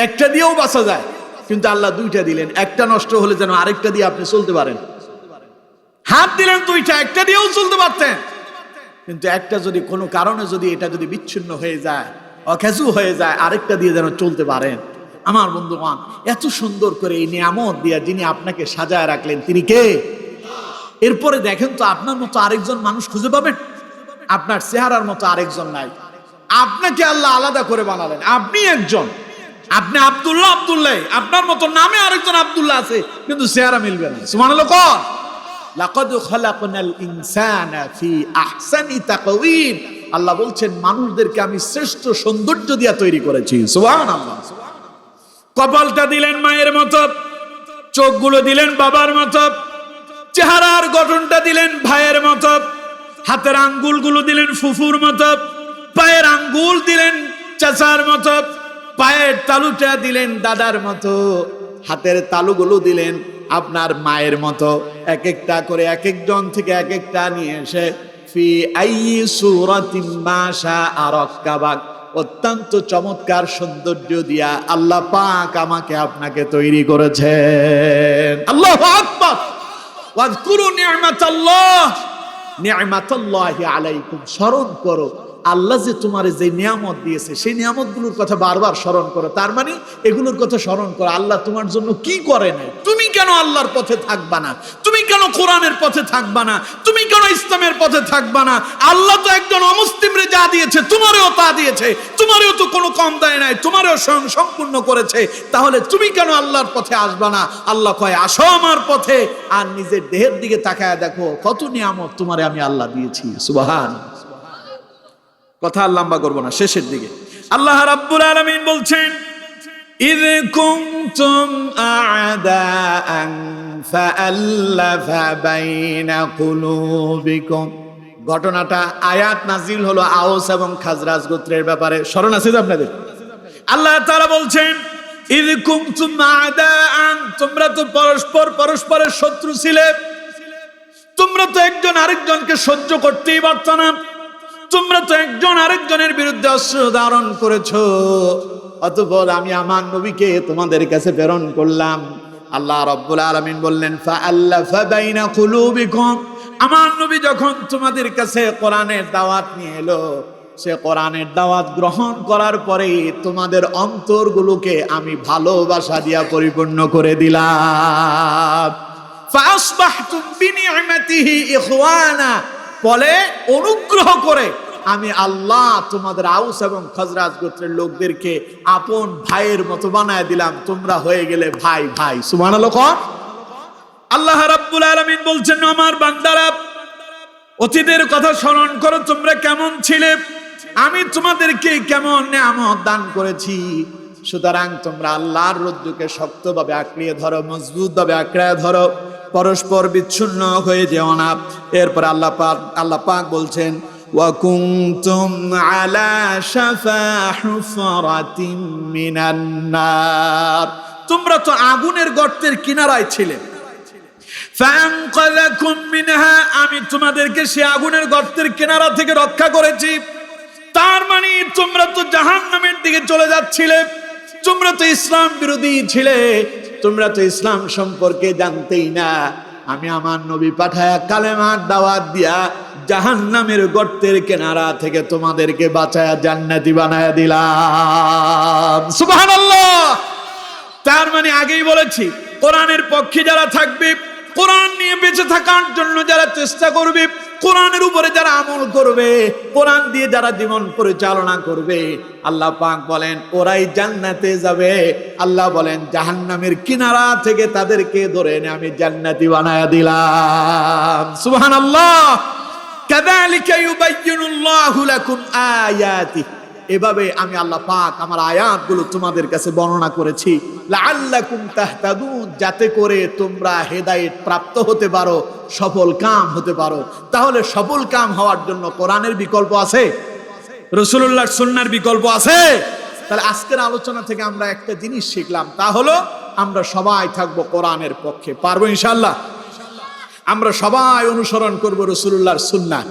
একটা দিয়েও বাঁচা যায়, কিন্তু আল্লাহ দুইটা দিলেন, একটা নষ্ট হলে যেন আরেকটা দিয়ে আপনি চলতে পারেন। হাত দিলেন দুইটা, একটা দিয়েও চলতে পারতেন, কিন্তু একটা যদি কোনো কারণে যদি এটা যদি বিচ্ছিন্ন হয়ে যায়, অকেজু হয়ে যায়, আরেকটা দিয়ে যেন চলতে পারেন। আমার বন্ধুগণ, এত সুন্দর করে এই নিয়ামত দিয়ে যিনি আপনাকে সাজায় রাখলেন তিনি কে? এরপরে দেখেন তো, আপনার মতো আরেকজন মানুষ খুঁজে পাবেন? আপনার চেহারার মতো আরেকজন নাই। আপনাকে আল্লাহ আলাদা করে বানালেন, আপনি একজন, আপনি আব্দুল্লাহ, আব্দুল্লাহ, আপনার মতো নামে আরেকজন আব্দুল্লাহ আছে, কিন্তু চেহারা মিলবে না। সুবহানাল্লাহ। কোন লাকাদ খালাকনাল ইনসানা ফি আহসানি তাকওয়িম, আল্লাহ বলছেন মানুষদেরকে আমি শ্রেষ্ঠ সৌন্দর্য দিয়ে তৈরি করেছি। সুবহানাল্লাহ। কপালটা দিলেন মায়ের মতো, চোখগুলো দিলেন বাবার মতো, চেহারার গঠনটা দিলেন ভাইয়ের মতো, হাতের আঙ্গুলগুলো দিলেন ফুফুর মতো, পায়ের আঙ্গুল দিলেন চাচার মতো, পায়ের তালুটা দিলেন দাদার মতো, হাতের তালুগুলো দিলেন আপনার মায়ের মতো। এক একটা করে এক একজন থেকে এক একটা নিয়ে এসে ফি আইয়ি সূরাতিন মা শাআ রাক্কাবাক, অত্যন্ত চমৎকার সৌন্দর্য দিয়া আল্লাহ পাক আমাকে আপনাকে তৈরি করেছেন। আল্লাহু আকবার। ওয়াযকুরু নি'মাতাল্লাহি আলাইকুম, স্মরণ করো আল্লাহ যে তোমারে যে নিয়ামত দিয়েছে সেই নিয়ামতগুলোর কথা বারবার স্মরণ করো। তার মানে এগুলোর কথা স্মরণ করো, আল্লাহ তোমার জন্য কি করে নাই। তুমি কেন আল্লাহর পথে থাকবা না? তুমি কেন কোরআনের পথে থাকবা না? তুমি কেন ইসলামের পথে থাকবা না? আল্লাহ তো একজন অমুসলিমরে যা দিয়েছে তোমারেও তা দিয়েছে, তোমারেও তো কোনো কম দেয় নাই, তোমারেও স্বয়ং সম্পূর্ণ করেছে। তাহলে তুমি কেন আল্লাহর পথে আসবা না? আল্লাহ কয় আসো আমার পথে, আর নিজের দেহের দিকে তাকায় দেখো কত নিয়ামত তোমারে আমি আল্লাহ দিয়েছি। সুবহানাল্লাহ। কথা আর লম্বা করবো না, শেষের দিকে আল্লাহ রাব্বুল আলামিন বলছেন ইয কুনতুম আ'দাআন ফাআল্লাফা বাইনা কুলুবিকুম। ঘটনাটা আয়াত নাজিল হলো আওস এবং খাজরাজ গোত্রের ব্যাপারে। স্মরণ আছে তো আপনাদের? আল্লাহ তাআলা বলছেন ইয কুনতুম আ'দাআন, তোমরা তো পরস্পরের শত্রু ছিলে, তোমরা তো একজন আরেকজনকে সহ্য করতেই পারত না, তোমরা তো একজন আরেকজনের বিরুদ্ধে অস্ত্র ধারণ করেছো। অতঃপর আমি আমার নবীকে তোমাদের কাছে প্রেরণ করলাম। আল্লাহ রাব্বুল আলামিন বললেন ফাআল্লাফা বাইনা কুলুবিকুম, আমার নবী যখন তোমাদের কাছে কোরআনের দাওয়াত নিয়ে এলো, সে কোরআনের দাওয়াত গ্রহণ করার পরে তোমাদের অন্তরগুলোকে আমি ভালোবাসা দিয়া পরিপূর্ণ করে দিলাম। ফাসবাহতুম বিনি'মাতিহি ইখওয়ানা, ফলে অনুগ্রহ করে আমি আল্লাহ তোমাদের আউস এবং খজরাজ গোত্রের লোকদেরকে আপন ভাইয়ের মতো বানায় দিলাম, তোমরা হয়ে গেলে ভাই ভাই। সুবহানাল্লাহ। আল্লাহ রাব্বুল আলামিন বলছেন, আমার বান্দারা অতীতের কথা স্মরণ করো, তোমরা কেমন ছিলে, আমি তোমাদেরকে কেমন নিয়ামত দান করেছি। সুতরাং তোমরা আল্লাহর রজ্জুকে শক্তভাবে আঁকড়িয়ে ধরো, মজবুত ভাবে আঁকড়ে ধরো, পরস্পর বিচ্ছিন্ন হয়ে যেও না। এরপর আল্লাহ পাক বলছেন, ওয়া কুনতুম আলা শাফা হুফরাতিম মিনান নার, তোমরা তো আগুনের গর্তের কিনারায় ছিলে। ফাআনকাযাকুম মিনহা, আমি তোমাদেরকে সে আগুনের গর্তের কিনারা থেকে রক্ষা করেছি। তার মানে তোমরা তো জাহান্নামের দিকে চলে যাচ্ছিলে, তোমরা তো ইসলাম বিরোধী ছিলে, তোমরা তো ইসলাম সম্পর্কে জানতেই না। আমি আমার নবী পাঠায়া কালেমার দাওয়াত দিয়া জাহান্নামের গর্তের কিনারা থেকে তোমাদেরকে বাঁচায়া জান্নাতি বানায়া দিলাম। সুবহানাল্লাহ। তার মানে আগেই বলেছি, কোরআনের পক্ষে যারা থাকবে, কোরআন নিয়ে বেঁচে থাকার জন্য যারা চেষ্টা করবে, কোরআনের উপরে যারা আমল করবে, কোরআন দিয়ে যারা জীবন পরিচালনা করবে, আল্লাহ পাক বলেন ওরাই জান্নাতে যাবে। আল্লাহ বলেন জাহান্নামের কিনারা থেকে তাদেরকে ধরে এনে আমি জান্নাতি বানায়া দিলাম। সুবহানাল্লাহ। কাযালিকা ইউবাইয়িনুল্লাহু লাকুম আয়াতিহি, এভাবে আমি আল্লাহ পাক আমার আয়াতগুলো তোমাদের কাছে বর্ণনা করেছি, লাআল্লাকুম তাহতাদুন, যাতে করে তোমরা হেদায়েত প্রাপ্ত হতে পারো, সফল কাম হতে পারো। তাহলে সফল কাম হওয়ার জন্য কোরআনের বিকল্প আছে, রাসূলুল্লাহর সুন্নাহর বিকল্প আছে। তাহলে আজকের আলোচনা থেকে আমরা একটা জিনিস শিখলাম, তা হলো আমরা সবাই থাকবো কোরআনের পক্ষে। পারবো ইনশাআল্লাহ? আমরা সবাই অনুসরণ করব রাসূলুল্লাহর সুন্নাহ।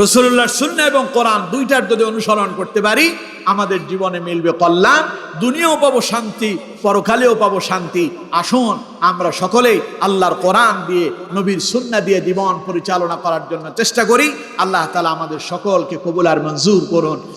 রাসূলুল্লাহর সুন্নাহ এবং কোরআন দুইটার যদি অনুসরণ করতে পারি, আমাদের জীবনে মিলবে কল্যাণ, দুনিয়াও পাবো শান্তি, পরকালেও পাবো শান্তি। আসুন আমরা সকলেই আল্লাহর কোরআন দিয়ে, নবীর সুন্নাহ দিয়ে জীবন পরিচালনা করার জন্য চেষ্টা করি। আল্লাহ তাআলা আমাদের সকলকে কবুল আর মঞ্জুর করুন।